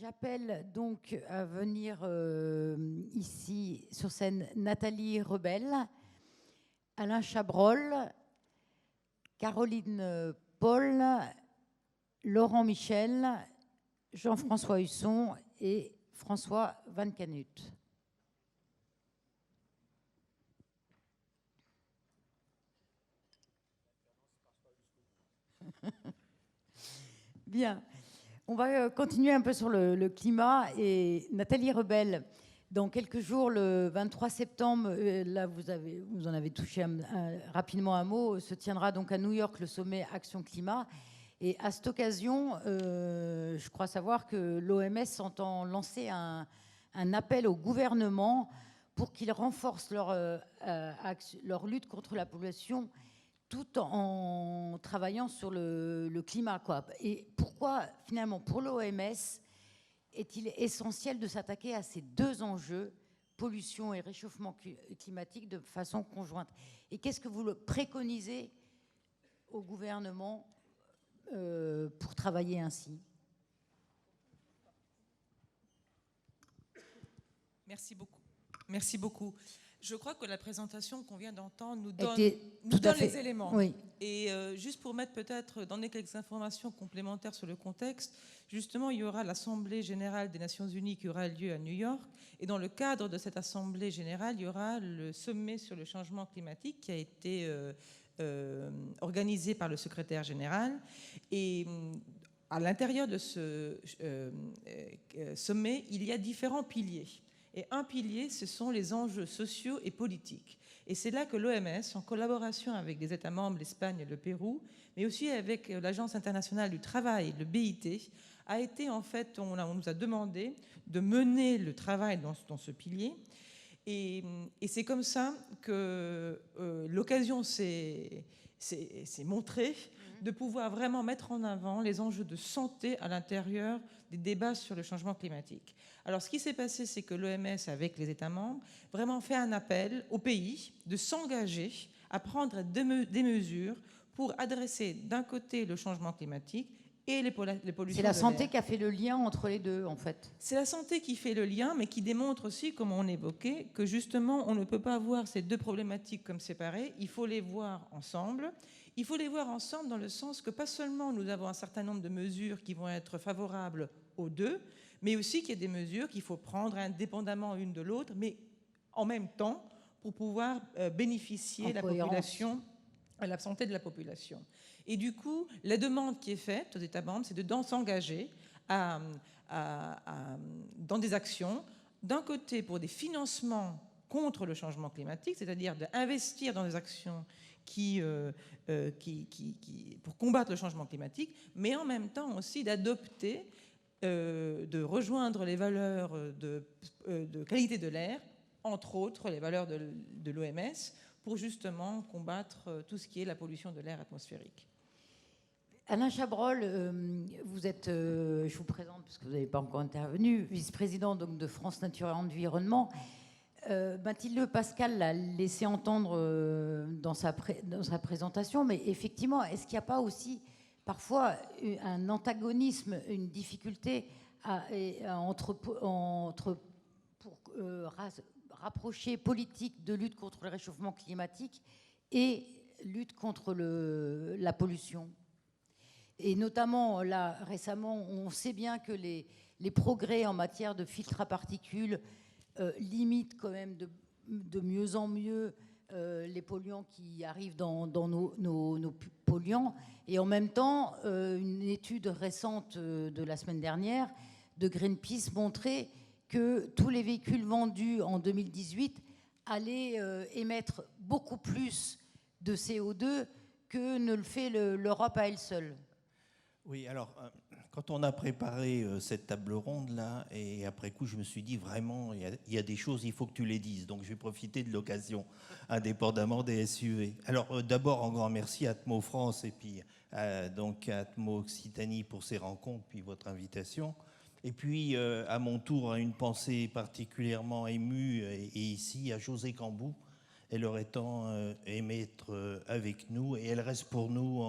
J'appelle donc à venir ici sur scène Nathalie Rebel, Alain Chabrol, Caroline Paul, Laurent Michel, Jean-François Husson et François Van Canut. Bien. On va continuer un peu sur le climat. Et Nathalie Rebel, dans quelques jours, le 23 septembre, là vous en avez touché rapidement un mot, se tiendra donc à New York le sommet Action Climat. Et à cette occasion, je crois savoir que l'OMS entend lancer un appel au gouvernement pour qu'ils renforcent leur lutte contre la pollution tout en travaillant sur le climat, quoi. Et pourquoi, finalement, pour l'OMS, est-il essentiel de s'attaquer à ces deux enjeux, pollution et réchauffement climatique, de façon conjointe? Et qu'est-ce que vous préconisez au gouvernement pour travailler ainsi? Merci beaucoup. Merci beaucoup. Je crois que la présentation qu'on vient d'entendre nous donne les éléments. Oui. Et juste pour mettre peut-être, donner quelques informations complémentaires sur le contexte, justement, il y aura l'Assemblée générale des Nations Unies qui aura lieu à New York. Et dans le cadre de cette Assemblée générale, il y aura le sommet sur le changement climatique qui a été organisé par le secrétaire général. Et à l'intérieur de ce sommet, il y a différents piliers. Et un pilier, ce sont les enjeux sociaux et politiques. Et c'est là que l'OMS, en collaboration avec les États membres, l'Espagne et le Pérou, mais aussi avec l'Agence internationale du travail, le BIT, a été en fait, on nous a demandé de mener le travail dans ce pilier. Et c'est comme ça que l'occasion s'est montrée de pouvoir vraiment mettre en avant les enjeux de santé à l'intérieur des débats sur le changement climatique. Alors, ce qui s'est passé, c'est que l'OMS, avec les États membres, vraiment fait un appel aux pays de s'engager à prendre des mesures pour adresser d'un côté le changement climatique et les pollutions. C'est la santé qui a fait le lien entre les deux, en fait. C'est la santé qui fait le lien, mais qui démontre aussi, comme on évoquait, que justement, on ne peut pas voir ces deux problématiques comme séparées. Il faut les voir ensemble. Il faut les voir ensemble dans le sens que pas seulement nous avons un certain nombre de mesures qui vont être favorables aux deux, mais aussi qu'il y a des mesures qu'il faut prendre indépendamment l'une de l'autre, mais en même temps pour pouvoir bénéficier à la santé de la population. Et du coup, la demande qui est faite aux États membres, c'est de s'engager dans des actions, d'un côté pour des financements contre le changement climatique, c'est-à-dire d'investir dans des actions pour combattre le changement climatique, mais en même temps aussi d'adopter, de rejoindre les valeurs de qualité de l'air, entre autres les valeurs de l'OMS, pour justement combattre tout ce qui est la pollution de l'air atmosphérique. Alain Chabrol, vous êtes, je vous présente parce que vous n'avez pas encore intervenu, vice-président donc de France Nature et Environnement. Mathilde Pascal l'a laissé entendre dans sa présentation, mais effectivement, est-ce qu'il n'y a pas aussi parfois un antagonisme, une difficulté pour rapprocher politique de lutte contre le réchauffement climatique et lutte contre la pollution? Et notamment, là, récemment, on sait bien que les progrès en matière de filtres à particules limitent quand même de mieux en mieux les polluants qui arrivent dans nos polluants. Et en même temps, une étude récente de la semaine dernière de Greenpeace montrait que tous les véhicules vendus en 2018 allaient émettre beaucoup plus de CO2 que ne le fait l'Europe à elle seule. Oui, alors, quand on a préparé cette table ronde-là, et après coup, je me suis dit, vraiment, il y a des choses, il faut que tu les dises. Donc, je vais profiter de l'occasion, indépendamment des SUV. Alors, d'abord, un grand merci à Atmo France et puis donc à Atmo Occitanie pour ces rencontres, puis votre invitation. Et puis, à mon tour, une pensée particulièrement émue, et ici, à José Cambou. Elle aurait tant aimé être avec nous, et elle reste pour nous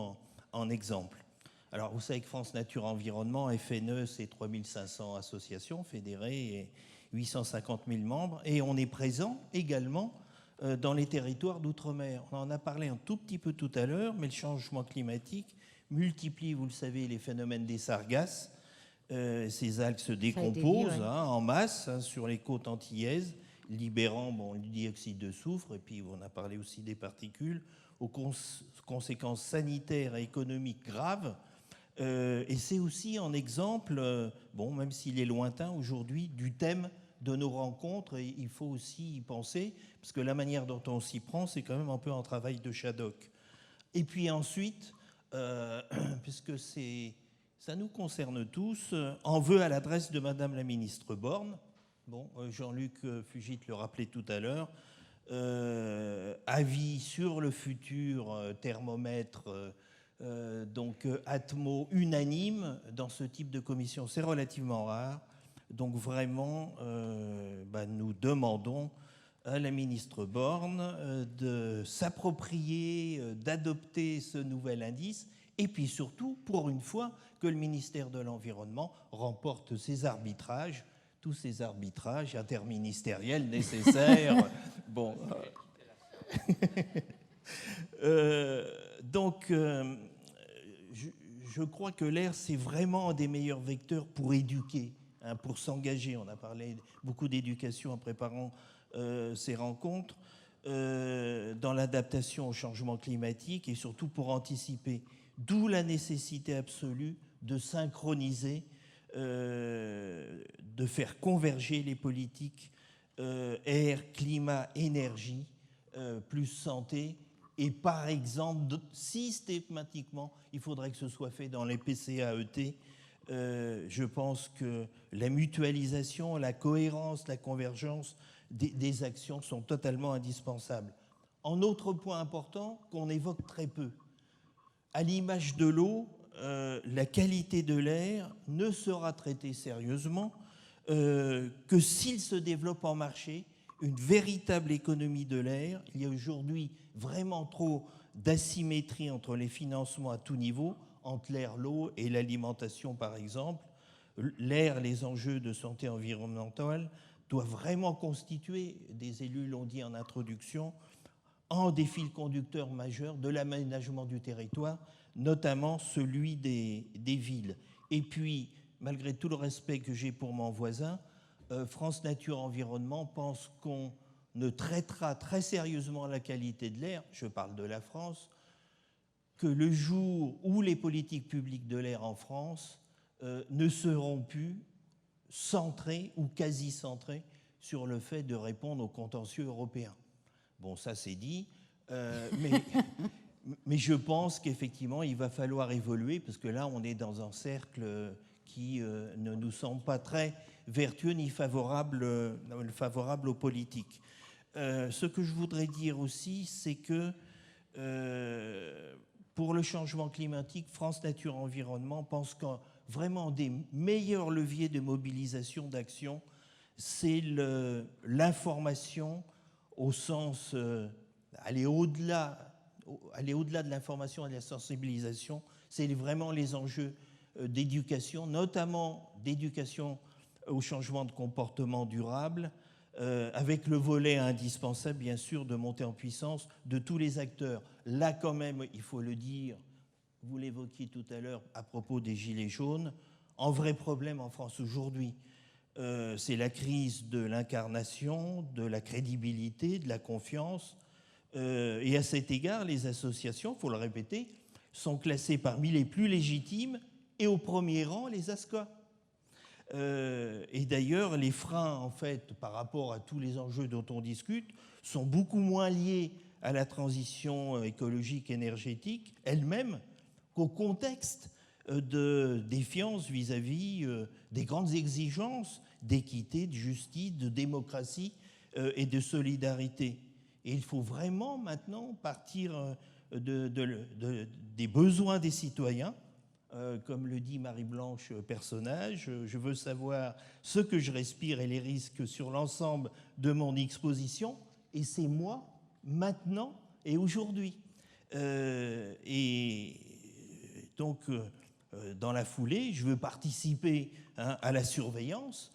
en exemple. Alors, vous savez que France Nature Environnement, FNE, c'est 3500 associations fédérées et 850 000 membres. Et on est présent également dans les territoires d'outre-mer. On en a parlé un tout petit peu tout à l'heure, mais le changement climatique multiplie, vous le savez, les phénomènes des sargasses. Ces algues se décomposent en masse sur les côtes antillaises, libérant le dioxyde de soufre, et puis on a parlé aussi des particules, aux conséquences sanitaires et économiques graves. Et c'est aussi un exemple, même s'il est lointain aujourd'hui, du thème de nos rencontres, et il faut aussi y penser, parce que la manière dont on s'y prend, c'est quand même un peu un travail de Shadok. Et puis ensuite, puisque ça nous concerne tous, en vœu à l'adresse de Madame la ministre Borne, Jean-Luc Fugit le rappelait tout à l'heure, avis sur le futur thermomètre, Atmo unanime dans ce type de commission, c'est relativement rare. Donc vraiment, nous demandons à la ministre Borne de s'approprier, d'adopter ce nouvel indice, et puis surtout, pour une fois, que le ministère de l'Environnement remporte ses arbitrages, tous ces arbitrages interministériels nécessaires. Je crois que l'air, c'est vraiment un des meilleurs vecteurs pour éduquer, pour s'engager. On a parlé beaucoup d'éducation en préparant ces rencontres, dans l'adaptation au changement climatique et surtout pour anticiper. D'où la nécessité absolue de synchroniser, de faire converger les politiques air, climat, énergie, plus santé. Et par exemple, systématiquement, il faudrait que ce soit fait dans les PCAET. Je pense que la mutualisation, la cohérence, la convergence des actions sont totalement indispensables. En autre point important qu'on évoque très peu, à l'image de l'eau, la qualité de l'air ne sera traitée sérieusement que s'il se développe en marché une véritable économie de l'air. Il y a aujourd'hui vraiment trop d'asymétrie entre les financements à tout niveau, entre l'air, l'eau et l'alimentation par exemple. L'air, les enjeux de santé environnementale doivent vraiment constituer, des élus l'ont dit en introduction, un des fils conducteurs majeurs de l'aménagement du territoire, notamment celui des villes. Et puis, malgré tout le respect que j'ai pour mon voisin, France Nature Environnement pense qu'on ne traitera très sérieusement la qualité de l'air, je parle de la France, que le jour où les politiques publiques de l'air en France ne seront plus centrées ou quasi centrées sur le fait de répondre aux contentieux européens. Bon, ça c'est dit, mais je pense qu'effectivement il va falloir évoluer, parce que là on est dans un cercle qui ne nous semble pas très vertueux ni favorable aux politiques. Ce que je voudrais dire aussi, c'est que pour le changement climatique, France Nature Environnement pense qu'un vraiment des meilleurs leviers de mobilisation d'action, c'est l'information au sens aller au-delà de l'information et de la sensibilisation. C'est vraiment les enjeux d'éducation, notamment d'éducation au changement de comportement durable, avec le volet indispensable, bien sûr, de montée en puissance de tous les acteurs. Là, quand même, il faut le dire, vous l'évoquiez tout à l'heure à propos des Gilets jaunes, un vrai problème en France aujourd'hui, c'est la crise de l'incarnation, de la crédibilité, de la confiance. Et à cet égard, les associations, il faut le répéter, sont classées parmi les plus légitimes et au premier rang, les ASCA. Et d'ailleurs, les freins, en fait, par rapport à tous les enjeux dont on discute, sont beaucoup moins liés à la transition écologique énergétique elle-même qu'au contexte de défiance vis-à-vis des grandes exigences d'équité, de justice, de démocratie et de solidarité. Et il faut vraiment maintenant partir des besoins des citoyens. Comme le dit Marie-Blanche personnage, je veux savoir ce que je respire et les risques sur l'ensemble de mon exposition, et c'est moi, maintenant et aujourd'hui. Et donc, dans la foulée, je veux participer à la surveillance,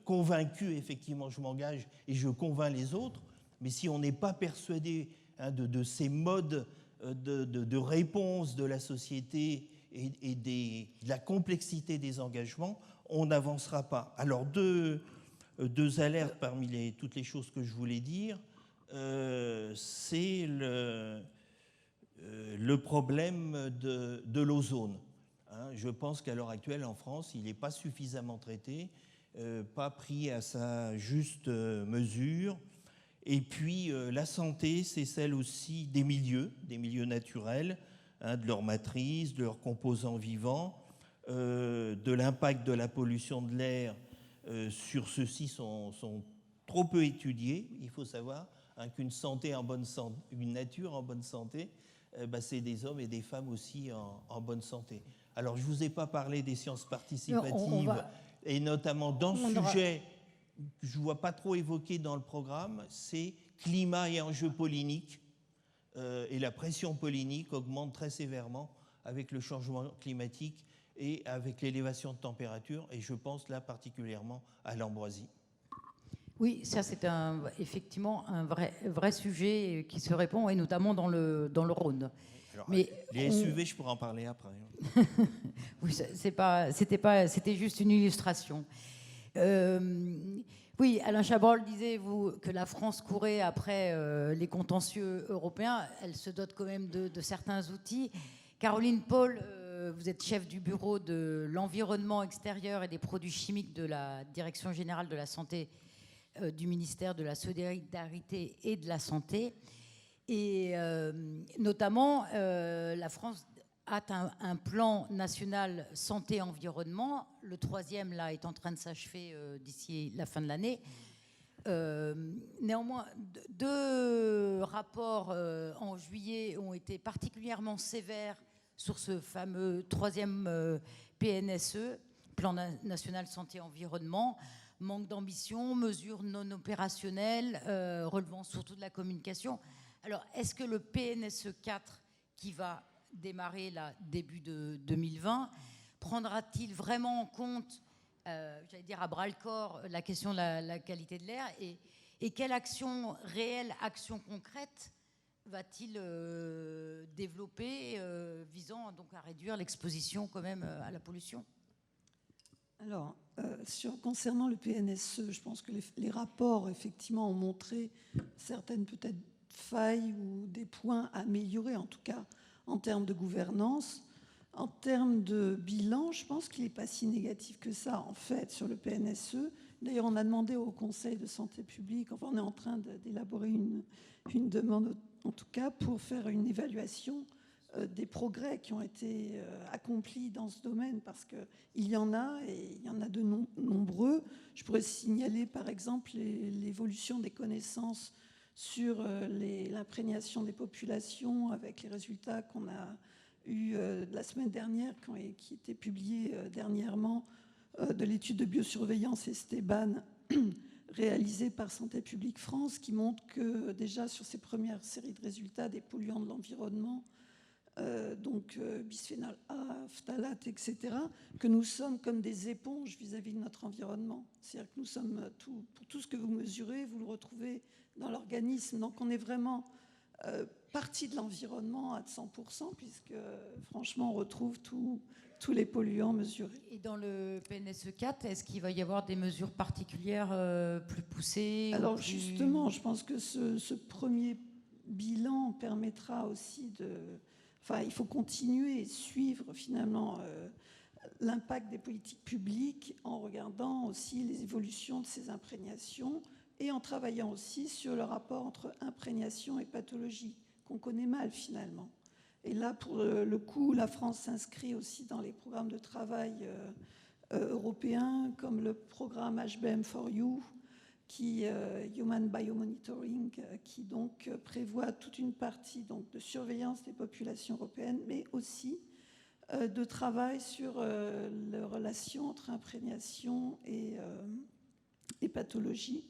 convaincu, effectivement, je m'engage et je convainc les autres, mais si on n'est pas persuadé de ces modes de réponse de la société et de la complexité des engagements, on n'avancera pas. Alors, deux alertes parmi toutes les choses que je voulais dire. C'est le problème de l'ozone. Je pense qu'à l'heure actuelle, en France, il n'est pas suffisamment traité, pas pris à sa juste mesure. Et puis, la santé, c'est celle aussi des milieux naturels, de leur matrice, de leurs composants vivants, de l'impact de la pollution de l'air sur ceux-ci sont trop peu étudiés. Il faut savoir qu'une nature en bonne santé, c'est des hommes et des femmes aussi en bonne santé. Alors, je ne vous ai pas parlé des sciences participatives, et notamment dans ce sujet que je ne vois pas trop évoqué dans le programme, c'est climat et enjeux polliniques. Et la pression pollinique augmente très sévèrement avec le changement climatique et avec l'élévation de température. Et je pense là particulièrement à l'ambroisie. Oui, ça c'est effectivement un vrai sujet qui se répond, et notamment dans le Rhône. Alors, mais les SUV, je pourrais en parler après. Oui, c'était juste une illustration. Oui, Alain Chabrol disait que la France courait après les contentieux européens. Elle se dote quand même de certains outils. Caroline Paul, vous êtes chef du bureau de l'environnement extérieur et des produits chimiques de la Direction générale de la santé du ministère de la Solidarité et de la Santé. Et notamment, la France a un plan national santé-environnement. Le 3e, là, est en train de s'achever d'ici la fin de l'année. Néanmoins, 2 rapports en juillet ont été particulièrement sévères sur ce fameux 3e PNSE, Plan national santé-environnement. Manque d'ambition, mesures non opérationnelles, relevant surtout de la communication. Alors, est-ce que le PNSE 4, qui va démarrer là, début de 2020, prendra-t-il vraiment en compte, j'allais dire à bras-le-corps, la question de la qualité de l'air, et quelle action réelle, action concrète va-t-il développer visant donc à réduire l'exposition quand même à la pollution? Alors, concernant le PNSE, je pense que les rapports, effectivement, ont montré certaines peut-être failles ou des points à améliorer, en tout cas en termes de gouvernance. En termes de bilan, je pense qu'il n'est pas si négatif que ça, en fait, sur le PNSE. D'ailleurs, on a demandé au Conseil de santé publique, enfin, on est en train d'élaborer une demande, en tout cas, pour faire une évaluation des progrès qui ont été accomplis dans ce domaine, parce qu'il y en a, et il y en a de nombreux. Je pourrais signaler, par exemple, l'évolution des connaissances sur l'imprégnation des populations, avec les résultats qu'on a eus la semaine dernière, qui étaient publiés dernièrement, de l'étude de biosurveillance Esteban, réalisée par Santé publique France, qui montre que déjà sur ces premières séries de résultats des polluants de l'environnement, donc bisphénol A, phtalate, etc., que nous sommes comme des éponges vis-à-vis de notre environnement. C'est-à-dire que nous sommes pour tout ce que vous mesurez, vous le retrouvez dans l'organisme. Donc on est vraiment partie de l'environnement à 100%, puisque franchement on retrouve tous les polluants mesurés. Et dans le PNSE 4, est-ce qu'il va y avoir des mesures particulières plus poussées? Alors justement, je pense que ce premier bilan permettra aussi Enfin, il faut continuer et suivre finalement l'impact des politiques publiques en regardant aussi les évolutions de ces imprégnations et en travaillant aussi sur le rapport entre imprégnation et pathologie, qu'on connaît mal finalement. Et là, pour le coup, la France s'inscrit aussi dans les programmes de travail européens, comme le programme HBM4U, Human Biomonitoring, qui donc prévoit toute une partie donc, de surveillance des populations européennes, mais aussi de travail sur les relations entre imprégnation et pathologie.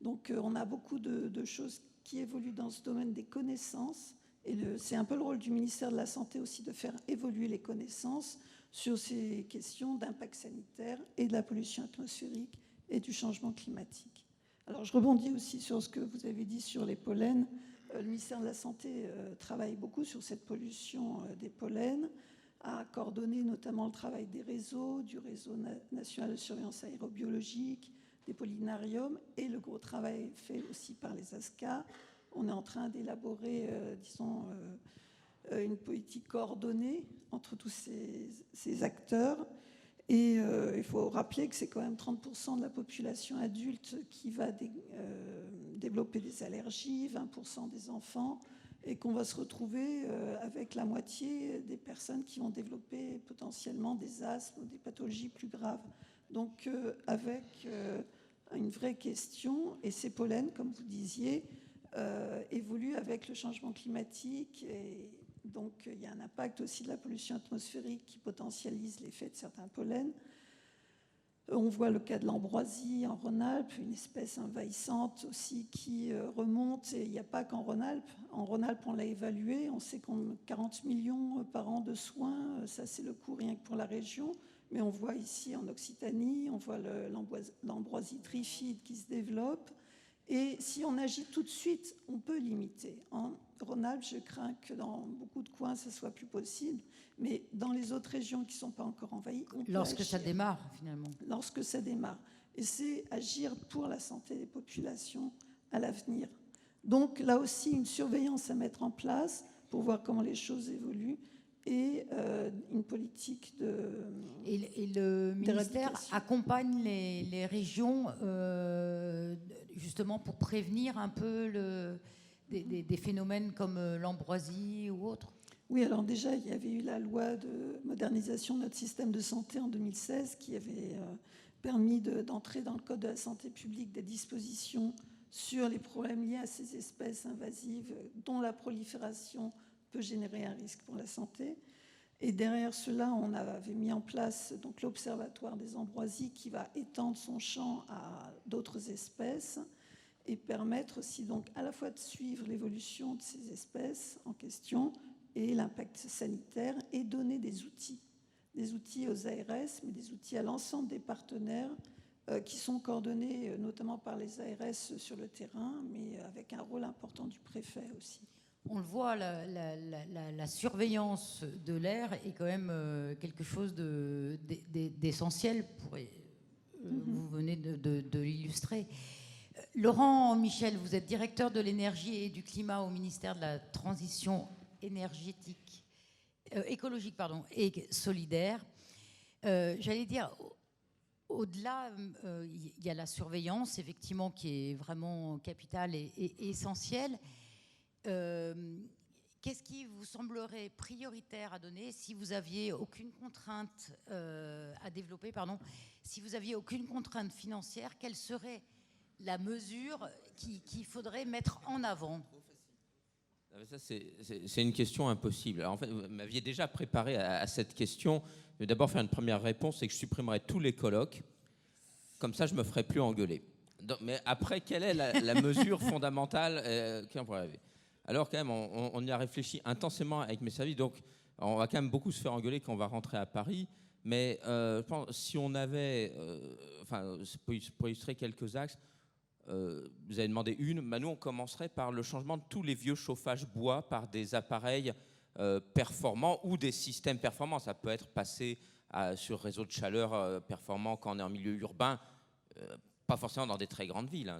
Donc on a beaucoup de choses qui évoluent dans ce domaine des connaissances Et c'est un peu le rôle du ministère de la Santé aussi de faire évoluer les connaissances sur ces questions d'impact sanitaire et de la pollution atmosphérique et du changement climatique. Alors je rebondis aussi sur ce que vous avez dit sur les pollens. Le ministère de la Santé travaille beaucoup sur cette pollution des pollens, a coordonné notamment le travail des réseaux, du réseau national de surveillance aérobiologique, des pollinariums, et le gros travail fait aussi par les ASCA. On est en train d'élaborer, une politique coordonnée entre tous ces acteurs. Et il faut rappeler que c'est quand même 30% de la population adulte qui va développer des allergies, 20% des enfants, et qu'on va se retrouver avec la moitié des personnes qui vont développer potentiellement des asthmes ou des pathologies plus graves. Donc avec une vraie question, et ces pollens, comme vous disiez, évoluent avec le changement climatique, et donc il y a un impact aussi de la pollution atmosphérique qui potentialise l'effet de certains pollens. On voit le cas de l'ambroisie en Rhône-Alpes, une espèce envahissante aussi qui remonte, et il n'y a pas qu'en Rhône-Alpes. En Rhône-Alpes, on l'a évalué, on sait qu'on a 40 millions par an de soins, ça c'est le coût rien que pour la région, mais on voit ici en Occitanie, on voit l'ambroisie trifide qui se développe, et si on agit tout de suite, on peut limiter. En Rhône-Alpes, je crains que dans beaucoup de coins, ça soit plus possible, mais dans les autres régions qui ne sont pas encore envahies, on peut Lorsque agir. ça démarre, finalement. Lorsque ça démarre. Et c'est agir pour la santé des populations à l'avenir. Donc là aussi, une surveillance à mettre en place pour voir comment les choses évoluent, et une politique de... Et le ministère accompagne les régions justement pour prévenir un peu des phénomènes comme l'ambroisie ou autres. Oui, alors déjà, il y avait eu la loi de modernisation de notre système de santé en 2016 qui avait permis d'entrer dans le Code de la santé publique des dispositions sur les problèmes liés à ces espèces invasives dont la prolifération peut générer un risque pour la santé. Et derrière cela, on avait mis en place donc l'Observatoire des ambroisies qui va étendre son champ à d'autres espèces et permettre aussi donc à la fois de suivre l'évolution de ces espèces en question et l'impact sanitaire, et donner des outils aux ARS, mais des outils à l'ensemble des partenaires qui sont coordonnés notamment par les ARS sur le terrain, mais avec un rôle important du préfet aussi. On le voit, la surveillance de l'air est quand même quelque chose d'essentiel. Vous venez de l'illustrer. Laurent Michel, vous êtes directeur de l'énergie et du climat au ministère de la Transition écologique et solidaire. J'allais dire, au-delà, il y a la surveillance, effectivement, qui est vraiment capitale et essentielle. Qu'est-ce qui vous semblerait prioritaire à donner si vous aviez aucune contrainte à développer, si vous aviez aucune contrainte financière, quelle serait la mesure qu'il faudrait mettre en avant? Ça, c'est une question impossible. Alors, en fait, vous m'aviez déjà préparé à cette question. Je vais d'abord faire une première réponse, c'est que je supprimerai tous les colloques. Comme ça, je ne me ferai plus engueuler. Donc, mais après, quelle est la mesure fondamentale qu'on pourrait arriver? Alors, quand même, on y a réfléchi intensément avec mes services. Donc, on va quand même beaucoup se faire engueuler quand on va rentrer à Paris. Mais je pense, si on avait... pour illustrer quelques axes, vous avez demandé nous on commencerait par le changement de tous les vieux chauffages bois par des appareils performants ou des systèmes performants. Ça peut être passé sur réseau de chaleur performant quand on est en milieu urbain, pas forcément dans des très grandes villes.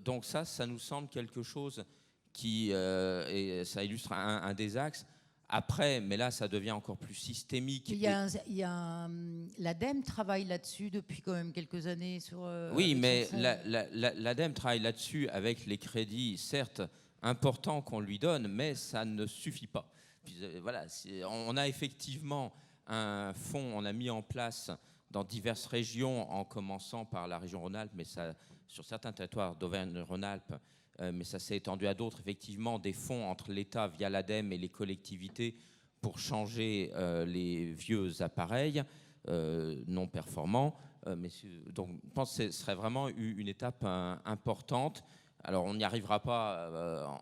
Donc ça nous semble quelque chose qui, et ça illustre un des axes. Après, mais là, ça devient encore plus systémique. L'ADEME travaille là-dessus depuis quand même quelques années. Oui, mais l'ADEME travaille là-dessus avec les crédits, certes, importants qu'on lui donne, mais ça ne suffit pas. Puis, voilà, on a effectivement un fonds, on a mis en place dans diverses régions, en commençant par la région Rhône-Alpes, mais ça, sur certains territoires d'Auvergne-Rhône-Alpes, mais ça s'est étendu à d'autres, effectivement, des fonds entre l'État via l'ADEME et les collectivités pour changer les vieux appareils non performants. Donc, je pense que ce serait vraiment une étape importante. Alors, on n'y arrivera pas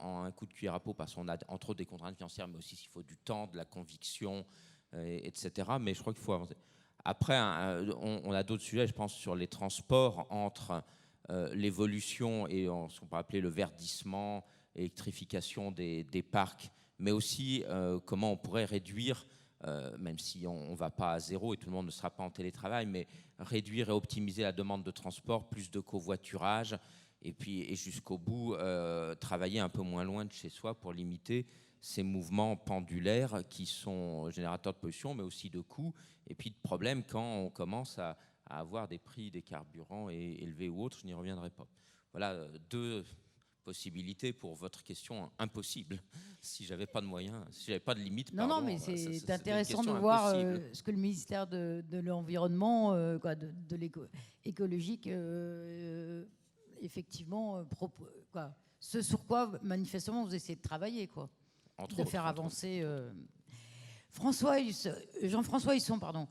en un coup de cuillère à peau parce qu'on a entre autres des contraintes financières, mais aussi s'il faut du temps, de la conviction, etc. Mais je crois qu'il faut avancer. Après, on a d'autres sujets, je pense, sur les transports entre l'évolution et ce qu'on peut appeler le verdissement, électrification des parcs, mais aussi comment on pourrait réduire, même si on ne va pas à zéro et tout le monde ne sera pas en télétravail, mais réduire et optimiser la demande de transport, plus de covoiturage, et jusqu'au bout, travailler un peu moins loin de chez soi pour limiter ces mouvements pendulaires qui sont générateurs de pollution, mais aussi de coûts, et puis de problèmes quand on commence à avoir des prix des carburants élevés ou autres. Je n'y reviendrai pas. Voilà deux possibilités pour votre question impossible. Si j'avais pas de moyens, si j'avais pas de limite. Non, pardon, non, mais c'est une intéressant de question voir impossible. ce que le ministère de l'Environnement, de l'écologique, effectivement, ce sur quoi, manifestement, vous essayez de travailler, quoi. Entre De autres, faire entre avancer. Jean-François Husson, pardon.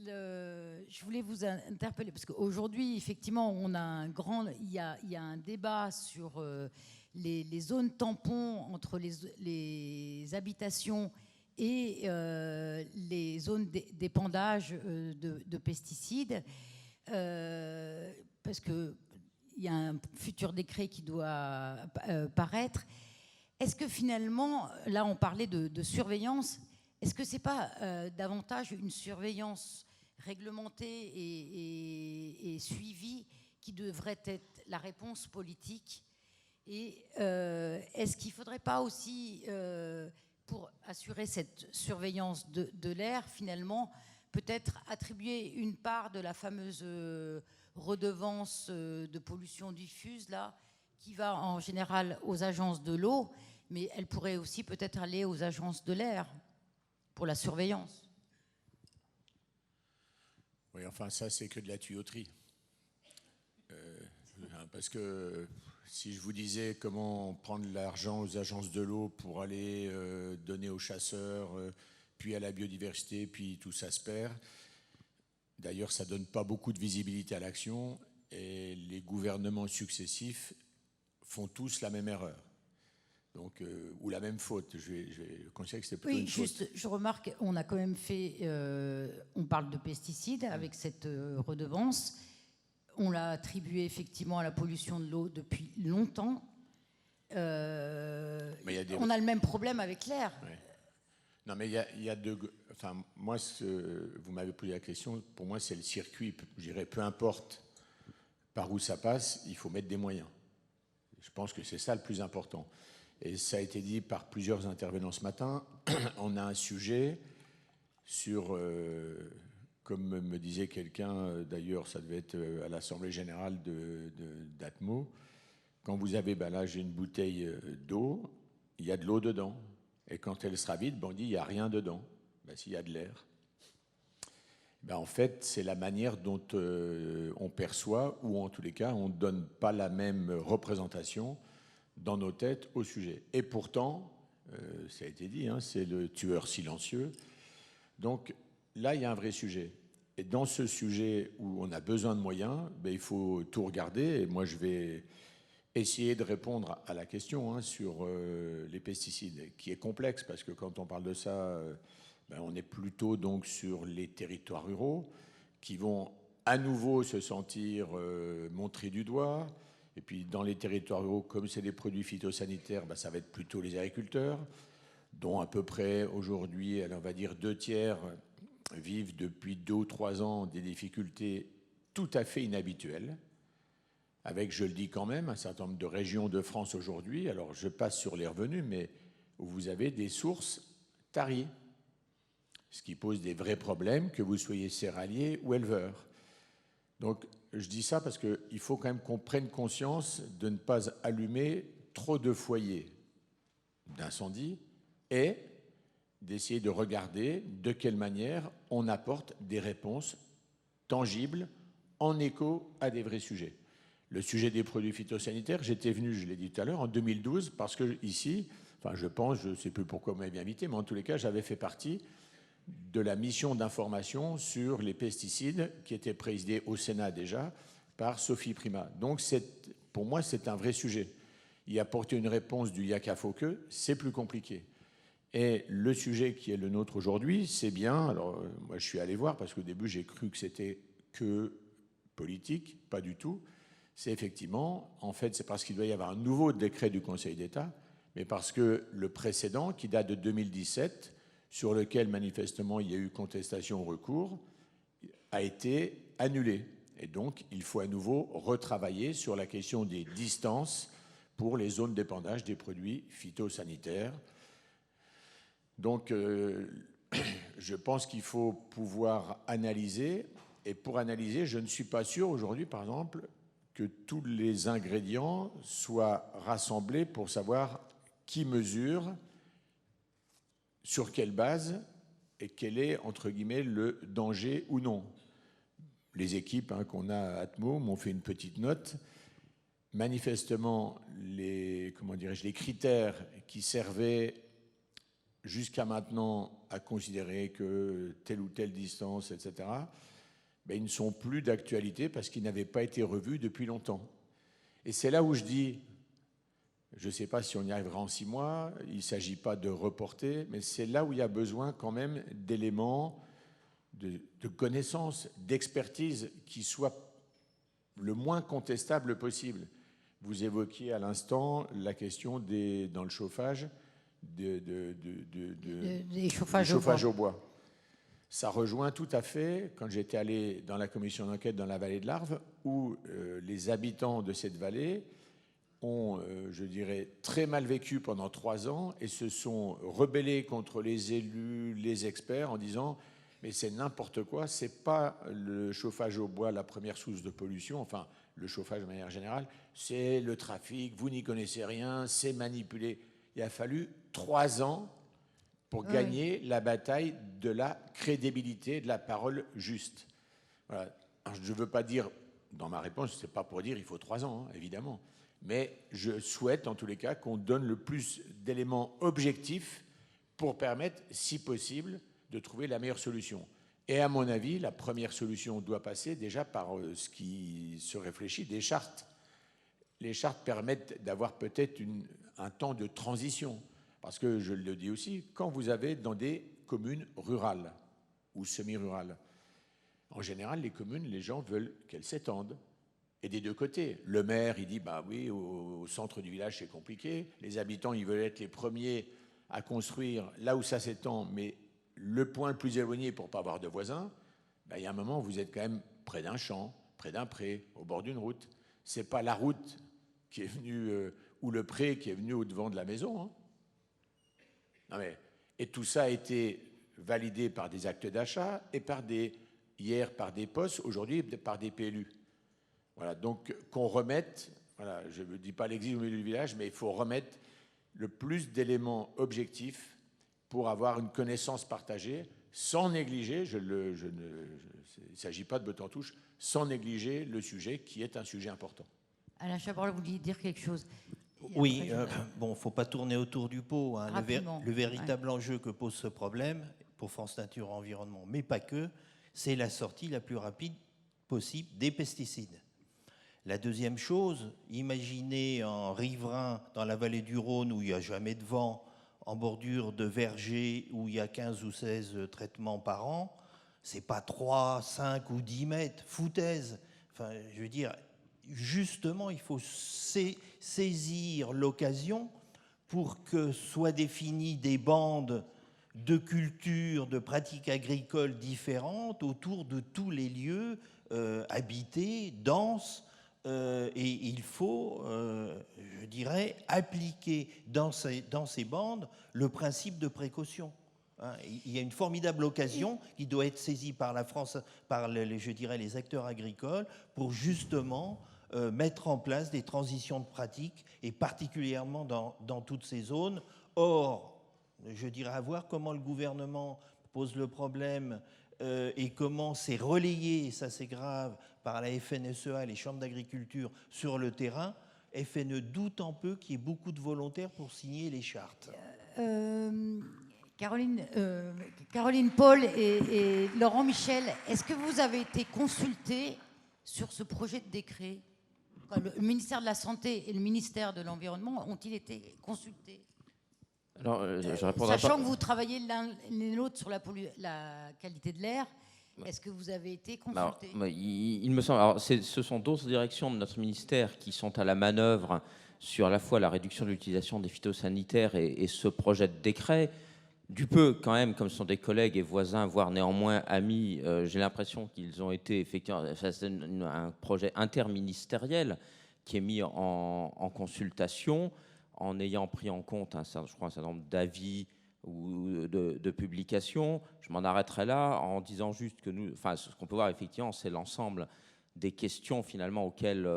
Je voulais vous interpeller parce qu'aujourd'hui, effectivement, il y a un débat sur les zones tampons entre les habitations et les zones d'épandage de pesticides, parce qu'il y a un futur décret qui doit paraître. Est-ce que finalement, là on parlait de surveillance, est-ce que ce n'est pas davantage une surveillance réglementée et suivie qui devrait être la réponse politique? Et est-ce qu'il ne faudrait pas aussi, pour assurer cette surveillance de l'air, finalement, peut-être attribuer une part de la fameuse redevance de pollution diffuse, là, qui va en général aux agences de l'eau, mais elle pourrait aussi peut-être aller aux agences de l'air pour la surveillance? Oui, enfin, ça, c'est que de la tuyauterie. Parce que si je vous disais comment prendre l'argent aux agences de l'eau pour aller donner aux chasseurs, puis à la biodiversité, puis tout ça se perd. D'ailleurs, ça ne donne pas beaucoup de visibilité à l'action et les gouvernements successifs font tous la même erreur. Donc, ou la même faute. Je vais considérer que c'est plutôt une faute. Oui, juste, je remarque, on a quand même fait, on parle de pesticides avec cette redevance. On l'a attribuée effectivement à la pollution de l'eau depuis longtemps. On a le même problème avec l'air. Ouais. Non, mais il y a deux. Enfin, moi, vous m'avez posé la question. Pour moi, c'est le circuit. Je dirais, peu importe par où ça passe, il faut mettre des moyens. Je pense que c'est ça le plus important. Et ça a été dit par plusieurs intervenants ce matin. On a un sujet sur, comme me disait quelqu'un, d'ailleurs, ça devait être à l'Assemblée générale d'Atmo. Quand vous avez, là, j'ai une bouteille d'eau, il y a de l'eau dedans. Et quand elle sera vide, on dit il n'y a rien dedans. S'il y a de l'air. En fait, c'est la manière dont on perçoit, ou en tous les cas, on ne donne pas la même représentation dans nos têtes au sujet. Et pourtant, ça a été dit, c'est le tueur silencieux. Donc là, il y a un vrai sujet. Et dans ce sujet où on a besoin de moyens, il faut tout regarder. Et moi, je vais essayer de répondre à la question sur les pesticides, qui est complexe, parce que quand on parle de ça, on est plutôt donc sur les territoires ruraux, qui vont à nouveau se sentir montrés du doigt. Et puis dans les territoires ruraux, comme c'est des produits phytosanitaires, ça va être plutôt les agriculteurs, dont à peu près aujourd'hui, on va dire 2/3 vivent depuis 2 ou 3 ans des difficultés tout à fait inhabituelles, avec, je le dis quand même, un certain nombre de régions de France aujourd'hui, alors je passe sur les revenus, mais où vous avez des sources taries, ce qui pose des vrais problèmes, que vous soyez céréalier ou éleveur. Donc, je dis ça parce qu'il faut quand même qu'on prenne conscience de ne pas allumer trop de foyers d'incendie et d'essayer de regarder de quelle manière on apporte des réponses tangibles en écho à des vrais sujets. Le sujet des produits phytosanitaires, j'étais venu, je l'ai dit tout à l'heure, en 2012, parce que ici, je ne sais plus pourquoi vous m'avez invité, mais en tous les cas, j'avais fait partie de la mission d'information sur les pesticides qui était présidée au Sénat déjà par Sophie Primas. Donc, pour moi, c'est un vrai sujet. Y apporter une réponse du Yaka Fauque, c'est plus compliqué. Et le sujet qui est le nôtre aujourd'hui, c'est bien, alors moi je suis allé voir parce qu'au début j'ai cru que c'était que politique, pas du tout. C'est effectivement, en fait, c'est parce qu'il doit y avoir un nouveau décret du Conseil d'État, mais parce que le précédent, qui date de 2017, sur lequel manifestement il y a eu contestation au recours, a été annulé. Et donc, il faut à nouveau retravailler sur la question des distances pour les zones d'épandage des produits phytosanitaires. Donc, je pense qu'il faut pouvoir analyser. Et pour analyser, je ne suis pas sûr aujourd'hui, par exemple, que tous les ingrédients soient rassemblés pour savoir qui mesure, sur quelle base et quel est, entre guillemets, le danger ou non. Les équipes qu'on a à Atmo m'ont fait une petite note. Manifestement, les critères qui servaient jusqu'à maintenant à considérer que telle ou telle distance, etc., ben, ils ne sont plus d'actualité parce qu'ils n'avaient pas été revus depuis longtemps. Et c'est là où je dis, je ne sais pas si on y arrivera en 6 mois, il ne s'agit pas de reporter, mais c'est là où il y a besoin quand même d'éléments de connaissances, d'expertise qui soient le moins contestables possible. Vous évoquiez à l'instant la question dans le chauffage, des chauffages au bois. Ça rejoint tout à fait quand j'étais allé dans la commission d'enquête dans la vallée de l'Arve, où les habitants de cette vallée ont, je dirais, très mal vécu pendant 3 ans et se sont rebellés contre les élus, les experts, en disant mais c'est n'importe quoi, c'est pas le chauffage au bois la première source de pollution, enfin le chauffage de manière générale, c'est le trafic, vous n'y connaissez rien, c'est manipulé. Il a fallu 3 ans pour gagner la bataille de la crédibilité, de la parole juste. Voilà. Alors, je ne veux pas dire, dans ma réponse, ce n'est pas pour dire il faut 3 ans, évidemment, mais je souhaite en tous les cas qu'on donne le plus d'éléments objectifs pour permettre, si possible, de trouver la meilleure solution. Et à mon avis, la première solution doit passer déjà par ce qui se réfléchit, des chartes. Les chartes permettent d'avoir peut-être un temps de transition. Parce que, je le dis aussi, quand vous avez dans des communes rurales ou semi-rurales, en général, les communes, les gens veulent qu'elles s'étendent. Et des deux côtés. Le maire, il dit, bah oui, au centre du village, c'est compliqué. Les habitants, ils veulent être les premiers à construire là où ça s'étend, mais le point le plus éloigné pour ne pas avoir de voisins, bah, il y a un moment où vous êtes quand même près d'un champ, près d'un pré, au bord d'une route. Ce n'est pas la route qui est venue, ou le pré qui est venu au-devant de la maison. Hein. Non mais, et tout ça a été validé par des actes d'achat et hier par des postes, aujourd'hui par des PLU. Voilà, donc qu'on remette, voilà, je ne dis pas l'exil au milieu du village, mais il faut remettre le plus d'éléments objectifs pour avoir une connaissance partagée, sans négliger, il ne s'agit pas de botte en touche, sans négliger le sujet qui est un sujet important. Alain Chabrol, vous vouliez dire quelque chose? Oui, bon, il ne faut pas tourner autour du pot. Hein. Le véritable enjeu que pose ce problème pour France Nature Environnement, mais pas que, c'est la sortie la plus rapide possible des pesticides. La deuxième chose, imaginez un riverain dans la vallée du Rhône où il n'y a jamais de vent, en bordure de verger où il y a 15 ou 16 traitements par an, c'est pas 3, 5 ou 10 mètres, foutaise. Enfin, je veux dire, justement, il faut saisir l'occasion pour que soient définies des bandes de cultures, de pratiques agricoles différentes autour de tous les lieux habités, denses, et il faut, je dirais, appliquer dans ces bandes le principe de précaution. Hein, il y a une formidable occasion qui doit être saisie par la France, par je dirais, les acteurs agricoles, pour justement mettre en place des transitions de pratiques, et particulièrement dans toutes ces zones. Or, je dirais à voir comment le gouvernement pose le problème et comment c'est relayé, et ça c'est grave, par la FNSEA, les chambres d'agriculture sur le terrain. FNE doute un peu qu'il y ait beaucoup de volontaires pour signer les chartes. Caroline Paul et Laurent Michel, est-ce que vous avez été consultés sur ce projet de décret? Le ministère de la Santé et le ministère de l'Environnement ont-ils été consultés? Alors, je répondrai Sachant pas. que vous travaillez l'un et l'autre sur la qualité de l'air, est-ce que vous avez été Alors, consultés? il me semble. Alors, ce sont d'autres directions de notre ministère qui sont à la manœuvre sur à la fois la réduction de l'utilisation des phytosanitaires et ce projet de décret. Du peu, quand même, comme ce sont des collègues et voisins, voire néanmoins amis, j'ai l'impression qu'ils ont été effectivement. C'est un projet interministériel qui est mis en consultation en ayant pris en compte, je crois, un certain nombre d'avis ou de publications. Je m'en arrêterai là en disant juste que nous, enfin, ce qu'on peut voir effectivement, c'est l'ensemble des questions finalement auxquelles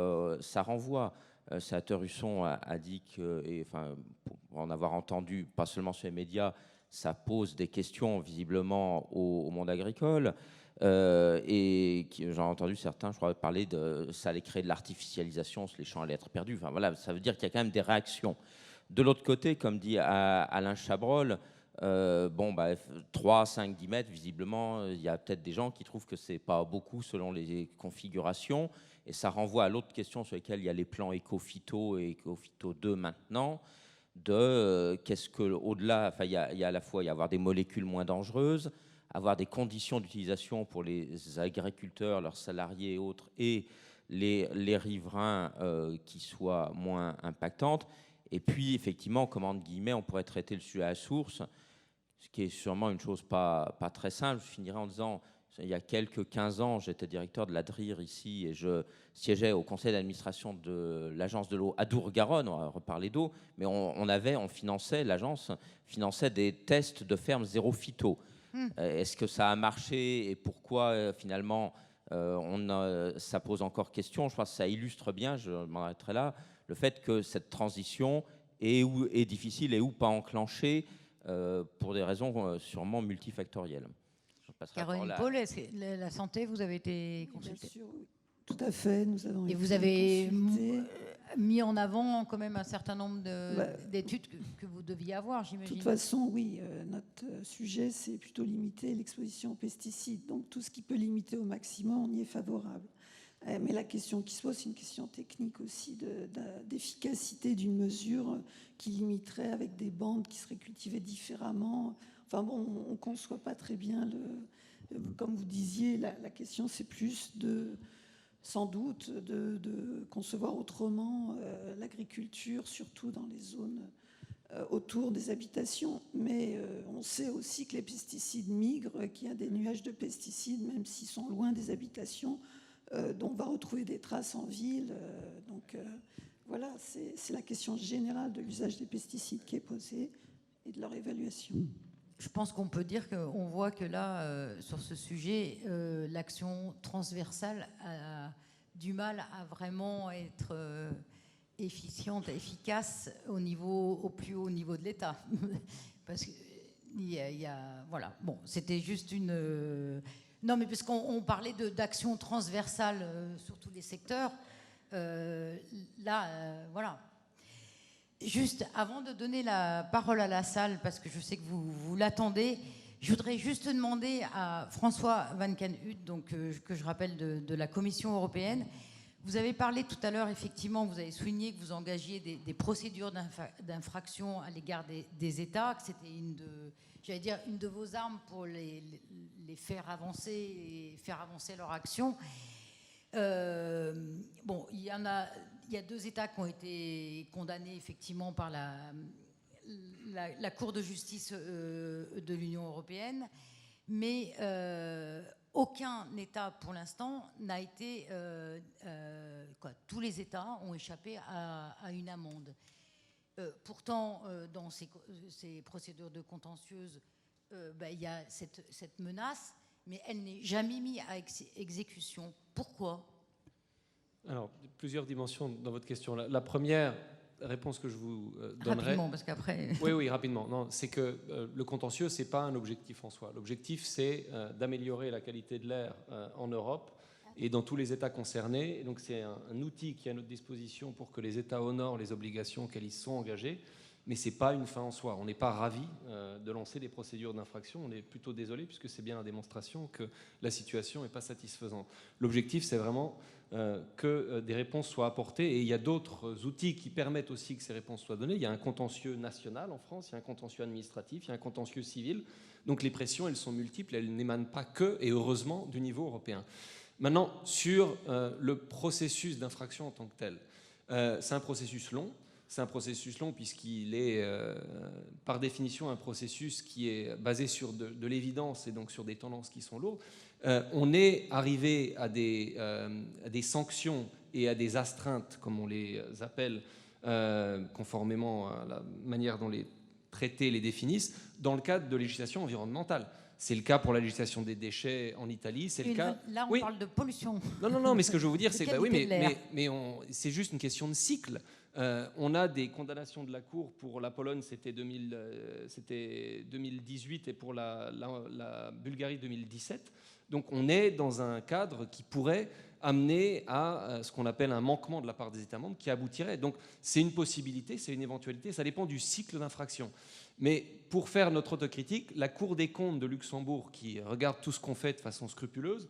ça renvoie. Sénateur Husson a dit que, et, enfin, pour en avoir entendu, pas seulement sur les médias, ça pose des questions visiblement au monde agricole. Et j'en ai entendu certains, je crois, parler de ça allait créer de l'artificialisation, les champs allaient être perdus. Enfin voilà, ça veut dire qu'il y a quand même des réactions. De l'autre côté, comme dit Alain Chabrol, 3, 5, 10 mètres, visiblement, il y a peut-être des gens qui trouvent que c'est pas beaucoup selon les configurations. Et ça renvoie à l'autre question sur laquelle il y a les plans éco-phyto et éco-phyto 2 maintenant, de qu'est-ce que, au-delà, enfin, il y a à la fois avoir des molécules moins dangereuses, avoir des conditions d'utilisation pour les agriculteurs, leurs salariés et autres, et les riverains qui soient moins impactantes. Et puis, effectivement, comme entre guillemets, on pourrait traiter le sujet à la source, ce qui est sûrement une chose pas très simple. Je finirai en disant, il y a quelques 15 ans, j'étais directeur de la DRIR ici et je siégeais au conseil d'administration de l'agence de l'eau Adour-Garonne, on va reparler d'eau, mais l'agence finançait des tests de ferme zéro phyto. Est-ce que ça a marché et pourquoi finalement ça pose encore question? Je crois que ça illustre bien, je m'en arrêterai là, le fait que cette transition est difficile et ou pas enclenchée pour des raisons sûrement multifactorielles. Caroline Paul, est-ce que la santé, vous avez été consultée? Bien sûr, oui. Tout à fait, nous avons Et été vous avez consultés. mis en avant quand même un certain nombre Bah, d'études que vous deviez avoir, De j'imagine. toute façon, oui, notre sujet, c'est plutôt limiter l'exposition aux pesticides. Donc tout ce qui peut limiter au maximum, on y est favorable. Mais la question qui se pose, c'est une question technique aussi d'efficacité d'une mesure qui limiterait avec des bandes qui seraient cultivées différemment. Enfin bon, on ne conçoit pas très bien comme vous disiez, la question c'est plus sans doute de concevoir autrement l'agriculture, surtout dans les zones autour des habitations. Mais on sait aussi que les pesticides migrent, qu'il y a des nuages de pesticides, même s'ils sont loin des habitations, dont on va retrouver des traces en ville. Voilà, c'est la question générale de l'usage des pesticides qui est posée et de leur évaluation. Je pense qu'on peut dire qu'on voit que là, sur ce sujet, l'action transversale a du mal à vraiment être efficiente, efficace au plus haut niveau de l'État. Parce que voilà. Bon, c'était juste une... Non, mais parce qu'on parlait d'action transversale sur tous les secteurs. Voilà. Juste, avant de donner la parole à la salle, parce que je sais que vous l'attendez, je voudrais juste demander à François Van Canhut, donc, que je rappelle de la Commission européenne. Vous avez parlé tout à l'heure, effectivement, vous avez souligné que vous engagiez des procédures d'infraction à l'égard des États, que c'était une de vos armes pour les faire avancer et faire avancer leur action. Bon, il y a 2 États qui ont été condamnés effectivement par la Cour de justice de l'Union européenne, mais aucun État pour l'instant n'a été... tous les États ont échappé à une amende. Pourtant, dans ces procédures de contentieuses, il y a cette menace, mais elle n'est jamais mise à exécution. Pourquoi ? Alors, plusieurs dimensions dans votre question. La première réponse que je vous donnerai... Rapidement, parce qu'après... Oui, rapidement. Non, c'est que le contentieux, ce n'est pas un objectif en soi. L'objectif, c'est d'améliorer la qualité de l'air en Europe et dans tous les États concernés. Et donc, c'est un outil qui est à notre disposition pour que les États honorent les obligations auxquelles ils sont engagés. mais ce n'est pas une fin en soi. On n'est pas ravi de lancer des procédures d'infraction, on est plutôt désolé puisque c'est bien la démonstration que la situation n'est pas satisfaisante. L'objectif, c'est vraiment que des réponses soient apportées, et il y a d'autres outils qui permettent aussi que ces réponses soient données. Il y a un contentieux national en France, il y a un contentieux administratif, il y a un contentieux civil. Donc les pressions, elles sont multiples, elles n'émanent pas que, et heureusement, du niveau européen. Maintenant, sur le processus d'infraction en tant que tel, c'est un processus long. C'est un processus long puisqu'il est, par définition, un processus qui est basé sur de l'évidence et donc sur des tendances qui sont lourdes. On est arrivé à des sanctions et à des astreintes, comme on les appelle, conformément à la manière dont les traités les définissent, dans le cadre de législation environnementale. C'est le cas pour la législation des déchets en Italie. C'est le cas. Là, on oui. parle de pollution. Non, mais ce que je veux vous dire, c'est que oui, c'est juste une question de cycle. On a des condamnations de la Cour. Pour la Pologne, c'était 2018 et pour la Bulgarie 2017. Donc on est dans un cadre qui pourrait amener à ce qu'on appelle un manquement de la part des États membres qui aboutirait. Donc c'est une possibilité, c'est une éventualité, ça dépend du cycle d'infraction. Mais pour faire notre autocritique, la Cour des comptes de Luxembourg, qui regarde tout ce qu'on fait de façon scrupuleuse,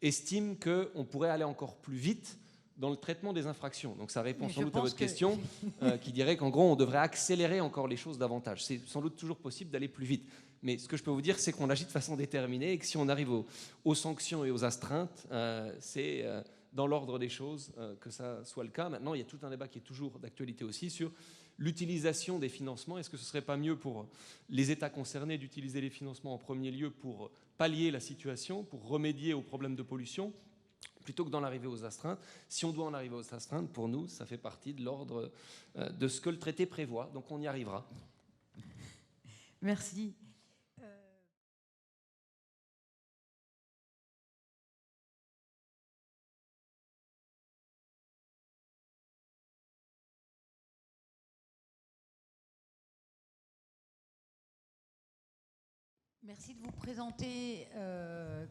estime qu'on pourrait aller encore plus vite dans le traitement des infractions. Donc ça répond sans doute à votre question, qui dirait qu'en gros, on devrait accélérer encore les choses davantage. C'est sans doute toujours possible d'aller plus vite. Mais ce que je peux vous dire, c'est qu'on agit de façon déterminée et que si on arrive aux sanctions et aux astreintes, c'est dans l'ordre des choses que ça soit le cas. Maintenant, il y a tout un débat qui est toujours d'actualité aussi sur l'utilisation des financements. Est-ce que ce ne serait pas mieux pour les États concernés d'utiliser les financements en premier lieu pour pallier la situation, pour remédier aux problèmes de pollution, plutôt que d'en arriver aux astreintes? Si on doit en arriver aux astreintes, pour nous, ça fait partie de l'ordre de ce que le traité prévoit. Donc on y arrivera. Merci. Merci de vous présenter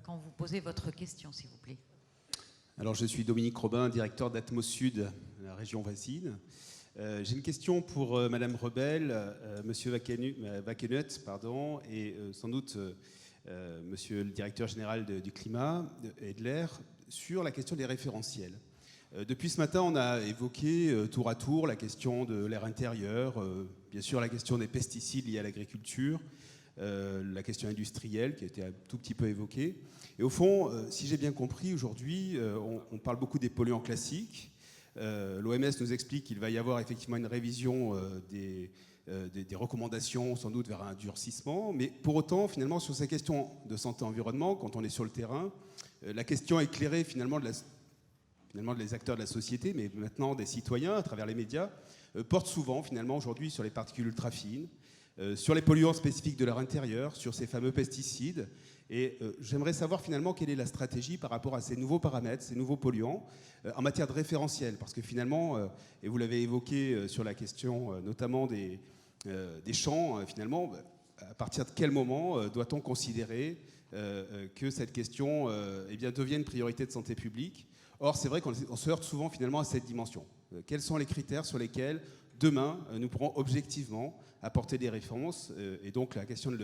quand vous posez votre question, s'il vous plaît. Alors, je suis Dominique Robin, directeur d'Atmos Sud, la région voisine. J'ai une question pour Madame Rebel, Monsieur Vaquenuet, pardon, et sans doute Monsieur le directeur général du climat et de l'air, sur la question des référentiels. Depuis ce matin, on a évoqué tour à tour la question de l'air intérieur, bien sûr la question des pesticides liés à l'agriculture, la question industrielle qui a été un tout petit peu évoquée. Et au fond, si j'ai bien compris, aujourd'hui, on parle beaucoup des polluants classiques. L'OMS nous explique qu'il va y avoir effectivement une révision des recommandations, sans doute vers un durcissement. Mais pour autant, finalement, sur ces questions de santé-environnement, quand on est sur le terrain, la question éclairée finalement des acteurs de la société, mais maintenant des citoyens à travers les médias, porte souvent finalement aujourd'hui sur les particules ultra-fines, sur les polluants spécifiques de leur intérieur, sur ces fameux pesticides. Et j'aimerais savoir finalement quelle est la stratégie par rapport à ces nouveaux paramètres, ces nouveaux polluants, en matière de référentiel. Parce que finalement, et vous l'avez évoqué sur la question notamment des champs, finalement, à partir de quel moment doit-on considérer que cette question eh bien, devienne une priorité de santé publique? Or, c'est vrai qu'on se heurte souvent finalement à cette dimension. Quels sont les critères sur lesquels demain, nous pourrons objectivement apporter des réponses, et donc la question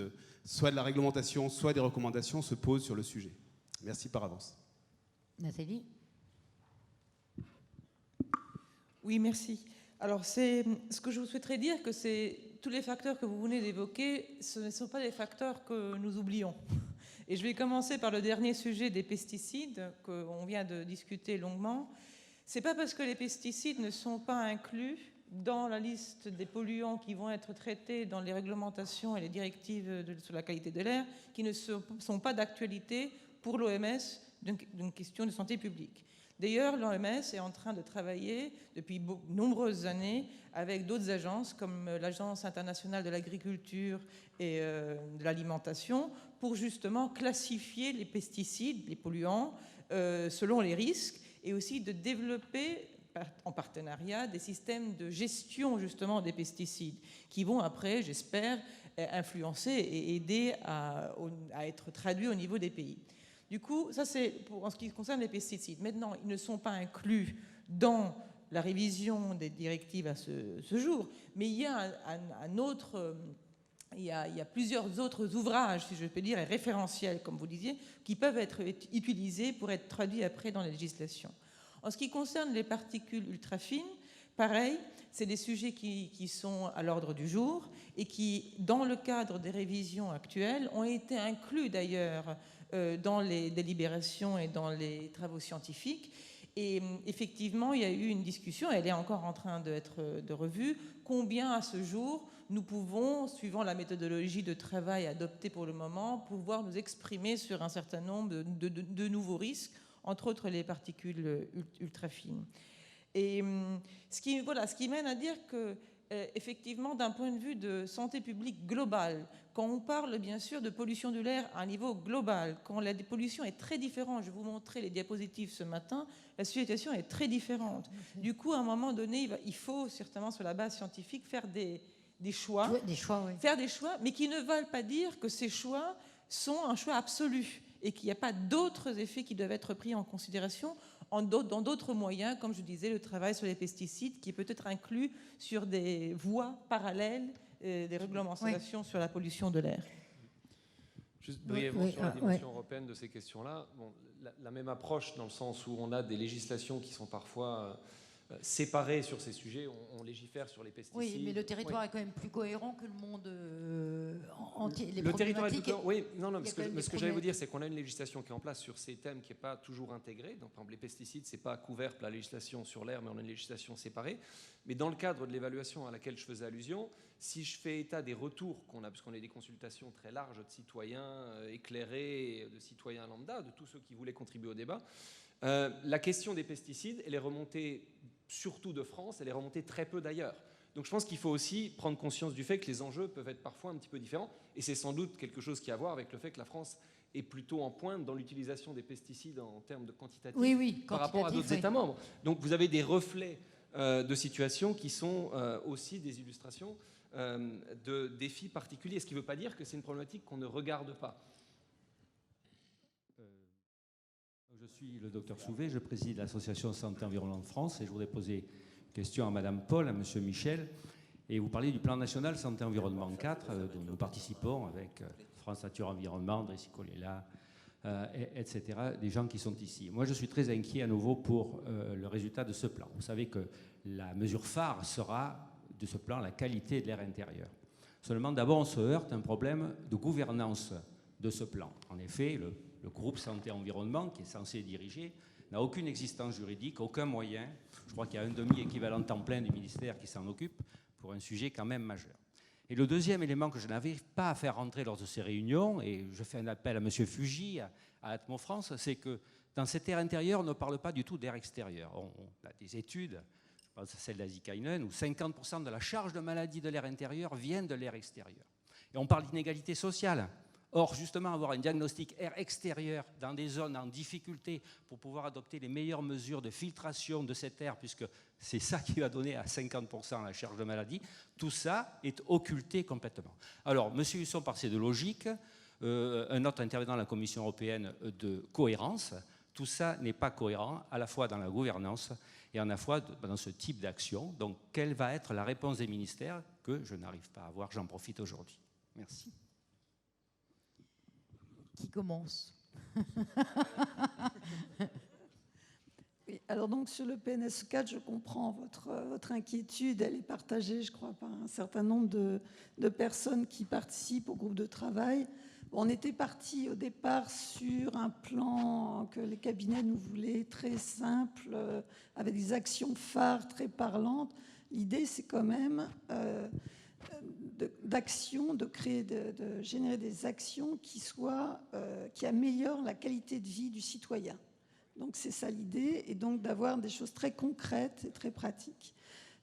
soit de la réglementation, soit des recommandations se pose sur le sujet. Merci par avance. Nathalie ? Oui, merci. Alors, ce que je vous souhaiterais dire, que c'est tous les facteurs que vous venez d'évoquer, ce ne sont pas des facteurs que nous oublions. Et je vais commencer par le dernier sujet des pesticides, qu'on vient de discuter longuement. Ce n'est pas parce que les pesticides ne sont pas inclus dans la liste des polluants qui vont être traités dans les réglementations et les directives sur la qualité de l'air qui ne sont pas d'actualité pour l'OMS d'une question de santé publique. D'ailleurs, l'OMS est en train de travailler depuis de nombreuses années avec d'autres agences comme l'Agence internationale de l'agriculture et de l'alimentation pour justement classifier les pesticides, les polluants, selon les risques et aussi de développer en partenariat des systèmes de gestion justement des pesticides qui vont après, j'espère, influencer et aider à être traduits au niveau des pays. Du coup, ça c'est en ce qui concerne les pesticides. Maintenant, ils ne sont pas inclus dans la révision des directives à ce jour, mais il y a un autre... Il y a plusieurs autres ouvrages, si je peux dire, et référentiels, comme vous disiez, qui peuvent être utilisés pour être traduits après dans la législation. En ce qui concerne les particules ultra-fines, pareil, c'est des sujets qui sont à l'ordre du jour et qui, dans le cadre des révisions actuelles, ont été inclus d'ailleurs dans les délibérations et dans les travaux scientifiques. Et effectivement, il y a eu une discussion, elle est encore en train d'être revue, combien à ce jour nous pouvons, suivant la méthodologie de travail adoptée pour le moment, pouvoir nous exprimer sur un certain nombre de nouveaux risques, entre autres les particules ultra fines. Et ce qui mène à dire que, effectivement, d'un point de vue de santé publique globale, quand on parle bien sûr de pollution de l'air à un niveau global, quand la pollution est très différente, je vous montrais les diapositives ce matin, la situation est très différente. Du coup, à un moment donné, il faut certainement, sur la base scientifique, faire des choix, faire des choix, mais qui ne veulent pas dire que ces choix sont un choix absolu et qu'il n'y a pas d'autres effets qui doivent être pris en considération dans d'autres moyens, comme je disais, le travail sur les pesticides, qui peut être inclus sur des voies parallèles des réglementations sur la pollution de l'air. Juste brièvement sur la dimension européenne de ces questions-là, bon, la même approche dans le sens où on a des législations qui sont parfois séparées sur ces sujets, on légifère sur les pesticides. Oui, mais le territoire est quand même plus cohérent que le monde entier. Le territoire est oui, non, mais ce que j'allais vous dire, c'est qu'on a une législation qui est en place sur ces thèmes qui n'est pas toujours intégrée. Donc, par exemple, les pesticides, c'est pas couvert par la législation sur l'air, mais on a une législation séparée. Mais dans le cadre de l'évaluation à laquelle je faisais allusion, si je fais état des retours qu'on a, puisqu'on a des consultations très larges de citoyens éclairés, de citoyens lambda, de tous ceux qui voulaient contribuer au débat, la question des pesticides, elle est remontée surtout de France, elle est remontée très peu d'ailleurs. Donc je pense qu'il faut aussi prendre conscience du fait que les enjeux peuvent être parfois un petit peu différents, et c'est sans doute quelque chose qui a à voir avec le fait que la France est plutôt en pointe dans l'utilisation des pesticides en termes de quantitatif, par rapport à d'autres États membres. Donc vous avez des reflets de situations qui sont aussi des illustrations de défis particuliers, ce qui ne veut pas dire que c'est une problématique qu'on ne regarde pas. Je suis le docteur Souvet, je préside l'association Santé Environnement de France et je voudrais poser une question à Madame Paul, à Monsieur Michel. Et vous parlez du plan national Santé Environnement 4, dont nous participons avec France Nature Environnement, Dressi Colella, etc., des gens qui sont ici. Moi, je suis très inquiet à nouveau pour le résultat de ce plan. Vous savez que la mesure phare sera de ce plan la qualité de l'air intérieur. Seulement, d'abord, on se heurte à un problème de gouvernance de ce plan. En effet, le groupe santé-environnement, qui est censé diriger, n'a aucune existence juridique, aucun moyen. Je crois qu'il y a un demi-équivalent temps plein du ministère qui s'en occupe pour un sujet quand même majeur. Et le deuxième élément que je n'arrive pas à faire rentrer lors de ces réunions, et je fais un appel à M. Fugy, à Atmo France, c'est que dans cet air intérieur, on ne parle pas du tout d'air extérieur. On a des études, je pense à celle d'Azikainen, où 50% de la charge de maladie de l'air intérieur viennent de l'air extérieur. Et on parle d'inégalité sociale. Or, justement, avoir un diagnostic air extérieur dans des zones en difficulté pour pouvoir adopter les meilleures mesures de filtration de cet air, puisque c'est ça qui va donner à 50% la charge de maladie, tout ça est occulté complètement. Alors, M. Husson parlait de logique, un autre intervenant à la Commission européenne de cohérence. Tout ça n'est pas cohérent, à la fois dans la gouvernance et à la fois dans ce type d'action. Donc, quelle va être la réponse des ministères que je n'arrive pas à avoir? J'en profite aujourd'hui. Merci. Qui commence? Oui, alors donc sur le PNSE 4, je comprends votre inquiétude. Elle est partagée, je crois, par un certain nombre de personnes qui participent au groupe de travail. On était parti au départ sur un plan que les cabinets nous voulaient très simple, avec des actions phares très parlantes. L'idée, c'est quand même de générer des actions qui améliorent la qualité de vie du citoyen. Donc c'est ça l'idée, et donc d'avoir des choses très concrètes et très pratiques.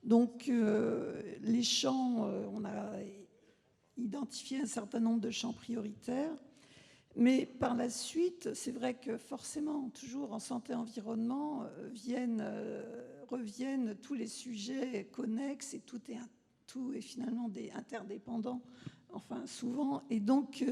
Donc les champs, on a identifié un certain nombre de champs prioritaires, mais par la suite, c'est vrai que forcément, toujours en santé-environnement, reviennent tous les sujets connexes, et tout est finalement interdépendant, enfin souvent, et donc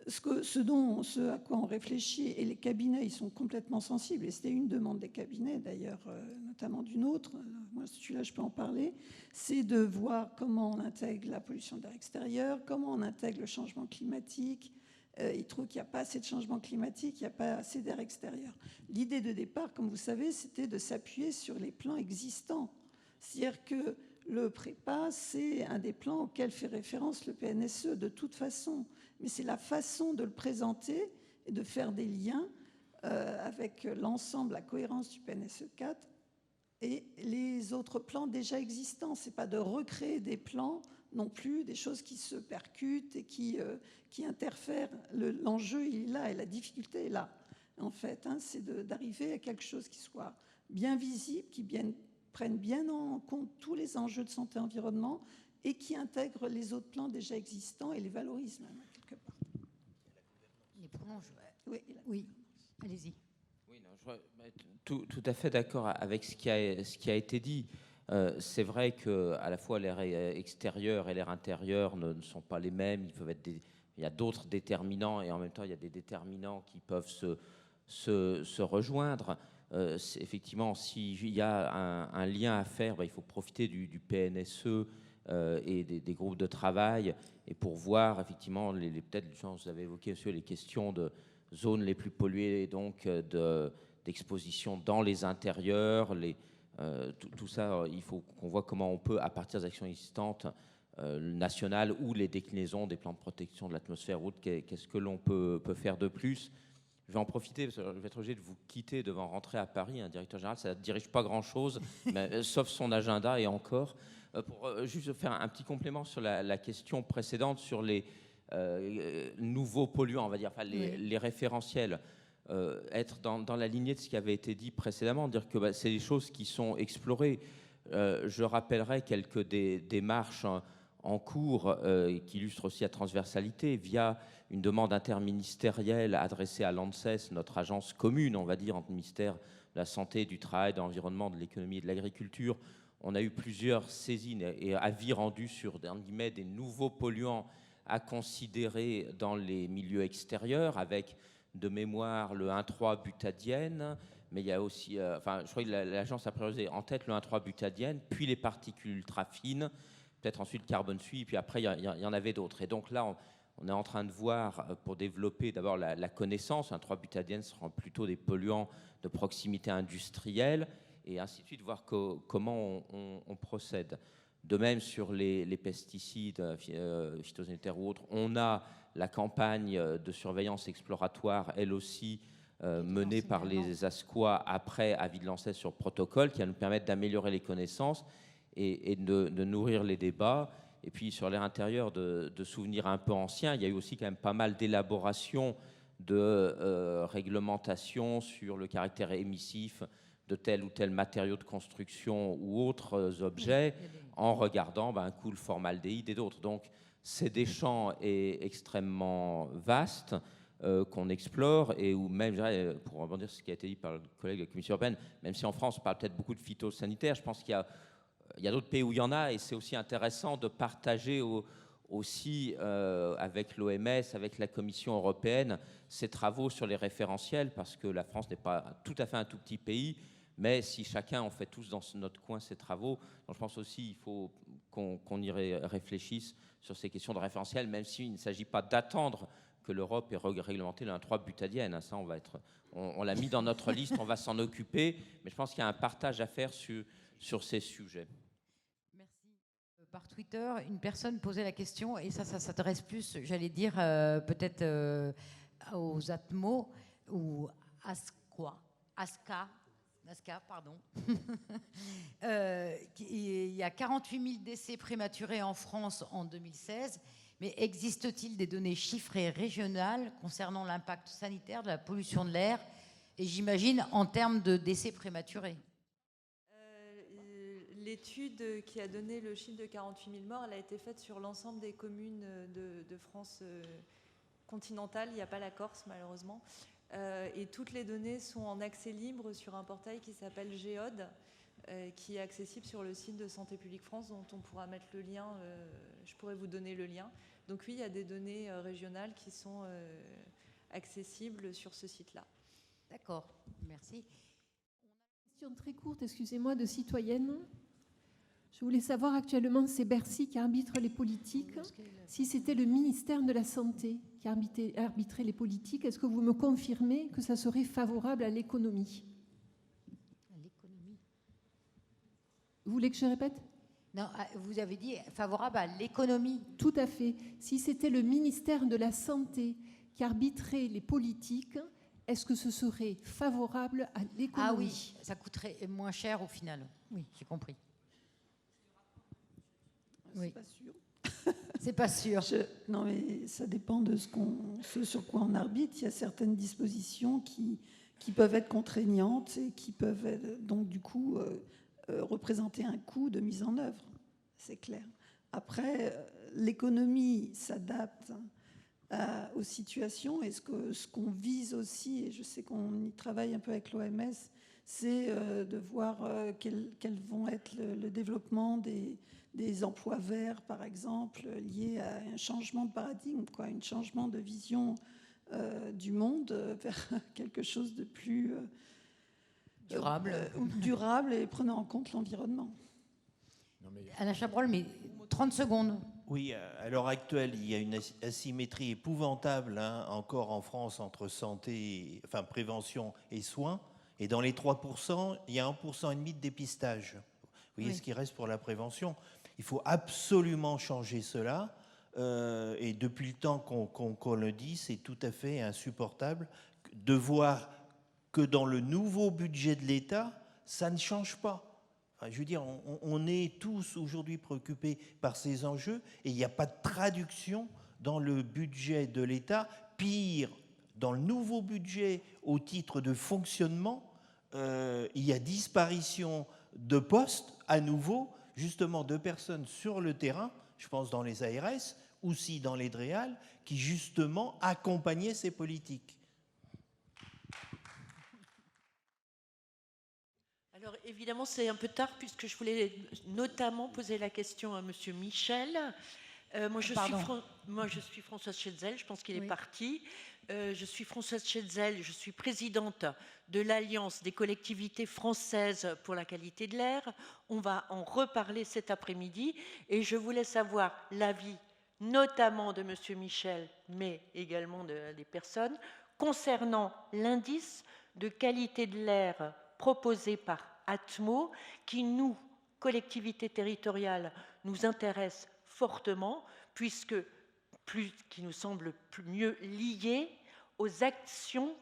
Ce à quoi on réfléchit, et les cabinets, ils sont complètement sensibles, et c'était une demande des cabinets d'ailleurs, notamment d'une autre, moi celui-là je peux en parler, c'est de voir comment on intègre la pollution de l'air extérieur, comment on intègre le changement climatique. Ils trouvent qu'il n'y a pas assez de changement climatique, il n'y a pas assez d'air extérieur. L'idée de départ, comme vous savez, c'était de s'appuyer sur les plans existants. C'est-à-dire que le prépa, c'est un des plans auxquels fait référence le PNSE de toute façon. Mais c'est la façon de le présenter et de faire des liens avec l'ensemble, la cohérence du PNSE 4 et les autres plans déjà existants. Ce n'est pas de recréer des plans non plus, des choses qui se percutent et qui interfèrent. L'enjeu, il est là et la difficulté est là. En fait, c'est d'arriver à quelque chose qui soit bien visible, qui prenne bien en compte tous les enjeux de santé-environnement et qui intègre les autres plans déjà existants et les valorise même, quelque part. Les prolonge. Oui, Allez-y. Oui, non, tout à fait d'accord avec ce qui a été dit. C'est vrai qu'à la fois l'air extérieur et l'air intérieur ne sont pas les mêmes. Il y a d'autres déterminants et en même temps il y a des déterminants qui peuvent se rejoindre. Effectivement, s'il y a un lien à faire, il faut profiter du PNSE et des groupes de travail et pour voir effectivement peut-être, vous avez évoqué monsieur, les questions de zones les plus polluées, donc d'exposition dans les intérieurs, tout ça, il faut qu'on voit comment on peut, à partir des actions existantes nationales ou les déclinaisons des plans de protection de l'atmosphère, qu'est-ce que l'on peut faire de plus. Je vais en profiter, parce que je vais être obligé de vous quitter devant rentrer à Paris. Un directeur général, ça ne dirige pas grand-chose, sauf son agenda et encore. Pour juste faire un petit complément sur la question précédente, sur les nouveaux polluants, on va dire, enfin, les référentiels. Être dans la lignée de ce qui avait été dit précédemment, dire que c'est des choses qui sont explorées. Je rappellerai quelques démarches en cours qui illustrent aussi la transversalité via une demande interministérielle adressée à l'ANSES, notre agence commune, on va dire, entre le ministère de la Santé, du Travail, de l'Environnement, de l'Économie et de l'Agriculture. On a eu plusieurs saisines et avis rendus sur des nouveaux polluants à considérer dans les milieux extérieurs, avec de mémoire le 1,3-butadiène, mais il y a aussi, je crois que l'agence a priorisé en tête le 1,3-butadiène, puis les particules ultra fines, peut-être ensuite le carbone suie, puis après il y en avait d'autres. Et donc là, on est en train de voir, pour développer d'abord la connaissance, 1,3-butadiène sera plutôt des polluants de proximité industrielle, et ainsi de suite, voir comment on procède. De même, sur les pesticides phytosanitaires ou autres, on a la campagne de surveillance exploratoire, elle aussi, menée par les ASCOA après avis de l'ANSES sur protocole, qui va nous permettre d'améliorer les connaissances et de nourrir les débats. Et puis, sur l'air intérieur, de souvenirs un peu anciens, il y a eu aussi quand même pas mal d'élaboration de réglementation sur le caractère émissif de tel ou tel matériau de construction ou autres objets, en regardant un coup le formaldéhyde et d'autres. Donc, c'est des champs extrêmement vastes qu'on explore et où même, pour rebondir sur ce qui a été dit par le collègue de la Commission européenne, même si en France on parle peut-être beaucoup de phytosanitaire, je pense qu'il y a d'autres pays où il y en a et c'est aussi intéressant de partager aussi avec l'OMS, avec la Commission européenne, ces travaux sur les référentiels, parce que la France n'est pas tout à fait un tout petit pays, mais si chacun, on fait tous dans notre coin ces travaux, donc je pense aussi qu'il faut qu'on y réfléchisse sur ces questions de référentiel, même s'il ne s'agit pas d'attendre que l'Europe ait réglementé le 1,3-butadiène. Ça, on l'a mis dans notre liste, on va s'en occuper, mais je pense qu'il y a un partage à faire sur ces sujets. Merci. Par Twitter, une personne posait la question, et ça s'adresse plus, j'allais dire, peut-être aux Atmo ou ASCA, pardon. Il y a 48 000 décès prématurés en France en 2016, mais existe-t-il des données chiffrées régionales concernant l'impact sanitaire de la pollution de l'air, et j'imagine en termes de décès prématurés? L'étude qui a donné le chiffre de 48 000 morts, elle a été faite sur l'ensemble des communes de France continentale. Il n'y a pas la Corse, malheureusement. Et toutes les données sont en accès libre sur un portail qui s'appelle Géode. qui est accessible sur le site de Santé publique France, dont on pourra mettre le lien. Je pourrais vous donner le lien. Donc oui, il y a des données régionales qui sont accessibles sur ce site-là. D'accord, merci. Une question très courte, excusez-moi, de citoyenne. Je voulais savoir actuellement, c'est Bercy qui arbitre les politiques. Si c'était le ministère de la Santé qui arbitrait les politiques, est-ce que vous me confirmez que ça serait favorable à l'économie? Vous voulez que je répète? Non, vous avez dit favorable à l'économie. Tout à fait. Si c'était le ministère de la Santé qui arbitrait les politiques, est-ce que ce serait favorable à l'économie? Ah oui, ça coûterait moins cher au final. Oui, j'ai compris. C'est Oui. pas sûr. C'est pas sûr. Non, mais ça dépend de ce sur quoi on arbitre. Il y a certaines dispositions qui peuvent être contraignantes et qui peuvent donc du coup représenter un coût de mise en œuvre. C'est clair. Après, l'économie s'adapte aux situations et ce qu'on vise aussi, et je sais qu'on y travaille un peu avec l'OMS, c'est de voir quels vont être le développement des emplois verts, par exemple, liés à un changement de paradigme, un changement de vision du monde vers quelque chose de plus durable et prenant en compte l'environnement. Alain Chabrol, mais 30 secondes. Oui, à l'heure actuelle, il y a une asymétrie épouvantable encore en France entre prévention et soins. Et dans les 3%, il y a 1,5% de dépistage. Vous voyez ce qui reste pour la prévention. Il faut absolument changer cela. Et depuis le temps qu'on le dit, c'est tout à fait insupportable de voir que dans le nouveau budget de l'État, ça ne change pas. Enfin, je veux dire, on est tous aujourd'hui préoccupés par ces enjeux et il n'y a pas de traduction dans le budget de l'État. Pire, dans le nouveau budget au titre de fonctionnement, il y a disparition de postes à nouveau, justement de personnes sur le terrain, je pense dans les ARS, aussi dans les DREAL, qui justement accompagnaient ces politiques. Alors évidemment, c'est un peu tard puisque je voulais notamment poser la question à M. Michel. Moi, je suis Françoise Chetzel, je pense qu'il est parti. Je suis Françoise Chetzel, je suis présidente de l'Alliance des collectivités françaises pour la qualité de l'air. On va en reparler cet après-midi et je voulais savoir l'avis notamment de M. Michel, mais également des personnes, concernant l'indice de qualité de l'air proposé par Atmo, qui nous, collectivités territoriales, nous intéresse fortement, qui nous semble mieux lié aux actions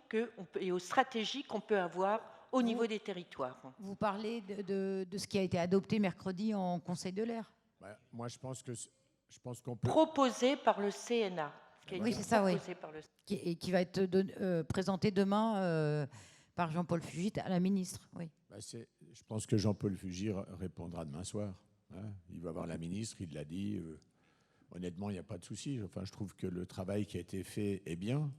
et aux stratégies qu'on peut avoir au niveau des territoires. Vous parlez de ce qui a été adopté mercredi en Conseil de l'air. Moi, je pense qu'on peut... Proposé par le CNA. Oui, c'est ça, oui. Et qui va être présenté demain par Jean-Paul Fugit à la ministre. Oui. Je pense que Jean-Paul Fugit répondra demain soir. Il va voir la ministre, il l'a dit. Honnêtement, il n'y a pas de souci. Enfin, je trouve que le travail qui a été fait est bien.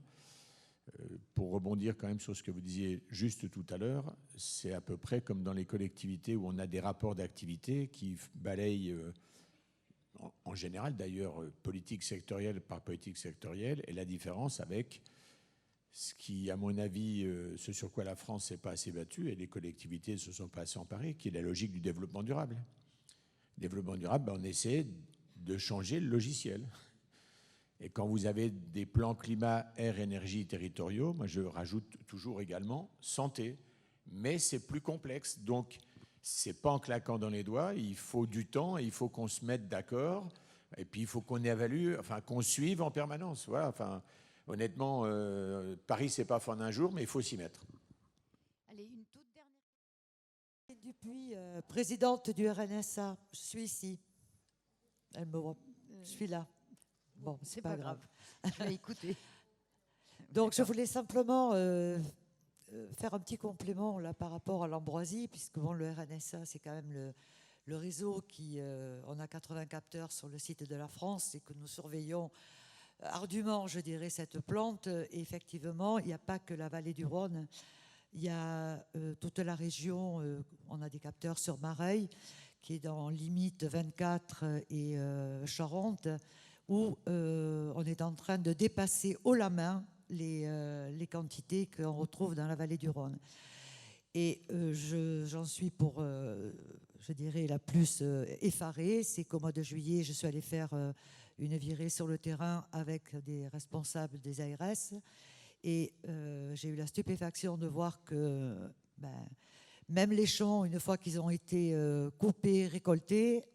Pour rebondir quand même sur ce que vous disiez juste tout à l'heure, c'est à peu près comme dans les collectivités où on a des rapports d'activité qui balayent, en général d'ailleurs, politique sectorielle par politique sectorielle, et la différence avec ce qui, à mon avis, ce sur quoi la France s'est pas assez battue et les collectivités ne se sont pas assez emparées, qui est la logique du développement durable. Le développement durable, on essaie de changer le logiciel. Et quand vous avez des plans climat, air, énergie territoriaux, moi je rajoute toujours également santé. Mais c'est plus complexe. Donc, c'est pas en claquant dans les doigts. Il faut du temps, il faut qu'on se mette d'accord. Et puis, il faut qu'on évalue, qu'on suive en permanence. Voilà, honnêtement, Paris, c'est pas fait en un jour, mais il faut s'y mettre. Allez, une toute dernière. Dupuis, présidente du RNSA. Je suis ici. Je suis là. Bon, c'est pas grave. Je vais écouter. Donc, je voulais simplement faire un petit complément là, par rapport à l'Ambroisie, puisque bon, le RNSA, c'est quand même le réseau qui... on a 80 capteurs sur le site de la France et que nous surveillons ardument, je dirais, cette plante. Et effectivement, il n'y a pas que la vallée du Rhône Il y a toute la région, on a des capteurs sur Mareuil, qui est dans limite 24 et Charente, où on est en train de dépasser haut la main les quantités qu'on retrouve dans la vallée du Rhône. Et j'en suis pour, je dirais, la plus effarée. C'est qu'au mois de juillet, je suis allée faire une virée sur le terrain avec des responsables des ARS. Et j'ai eu la stupéfaction de voir que même les champs, une fois qu'ils ont été coupés, récoltés,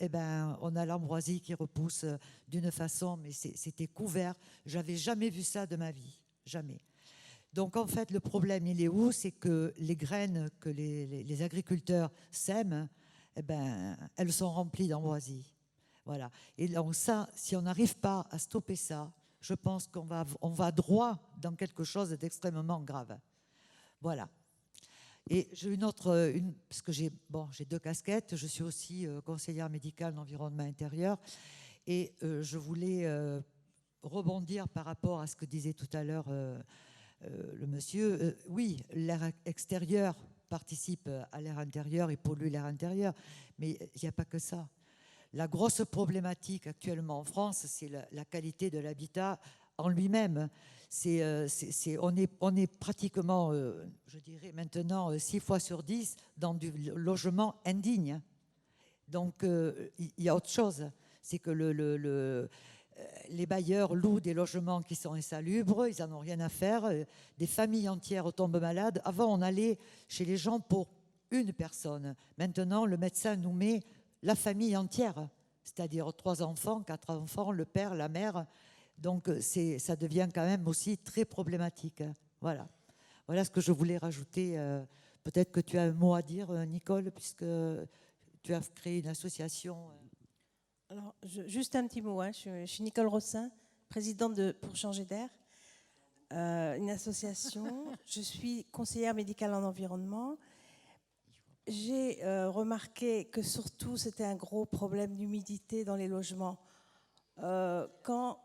on a l'ambroisie qui repousse d'une façon, mais c'était couvert. J'avais jamais vu ça de ma vie, jamais. Donc en fait, le problème, il est où? C'est que les graines que les agriculteurs sèment, elles sont remplies d'ambroisie. Voilà. Et donc ça, si on n'arrive pas à stopper ça, je pense qu'on va droit dans quelque chose d'extrêmement grave. Voilà. Et j'ai parce que j'ai 2 casquettes, je suis aussi conseillère médicale d'environnement intérieur, et je voulais rebondir par rapport à ce que disait tout à l'heure le monsieur. Oui, l'air extérieur participe à l'air intérieur et pollue l'air intérieur, mais il n'y a pas que ça. La grosse problématique actuellement en France, c'est la qualité de l'habitat en lui-même. On est pratiquement, je dirais maintenant, 6 fois sur 10 dans du logement indigne. Donc, il y a autre chose. C'est que les bailleurs louent des logements qui sont insalubres, ils n'en ont rien à faire. Des familles entières tombent malades. Avant, on allait chez les gens pour une personne. Maintenant, le médecin nous met la famille entière, c'est-à-dire 3 enfants, 4 enfants, le père, la mère. Donc, ça devient quand même aussi très problématique. Voilà. Voilà ce que je voulais rajouter. Peut-être que tu as un mot à dire, Nicole, puisque tu as créé une association. Alors, juste un petit mot. Je suis Nicole Rossin, présidente de Pour changer d'air, une association. Je suis conseillère médicale en environnement. J'ai remarqué que surtout, c'était un gros problème d'humidité dans les logements. Quand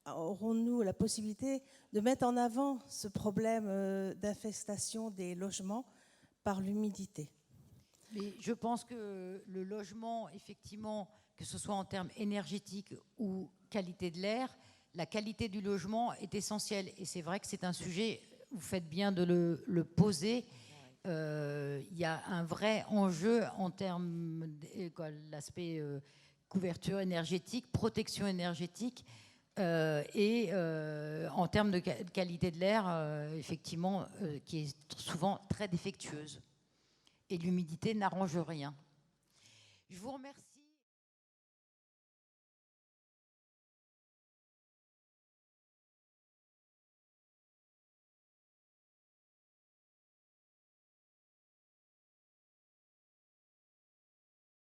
aurons-nous la possibilité de mettre en avant ce problème d'infestation des logements par l'humidité? Mais je pense que le logement, effectivement, que ce soit en termes énergétiques ou qualité de l'air, la qualité du logement est essentielle. Et c'est vrai que c'est un sujet, vous faites bien de le poser. Il y a un vrai enjeu en termes de l'aspect couverture énergétique, protection énergétique et en termes de qualité de l'air, effectivement, qui est souvent très défectueuse. Et l'humidité n'arrange rien. Je vous remercie.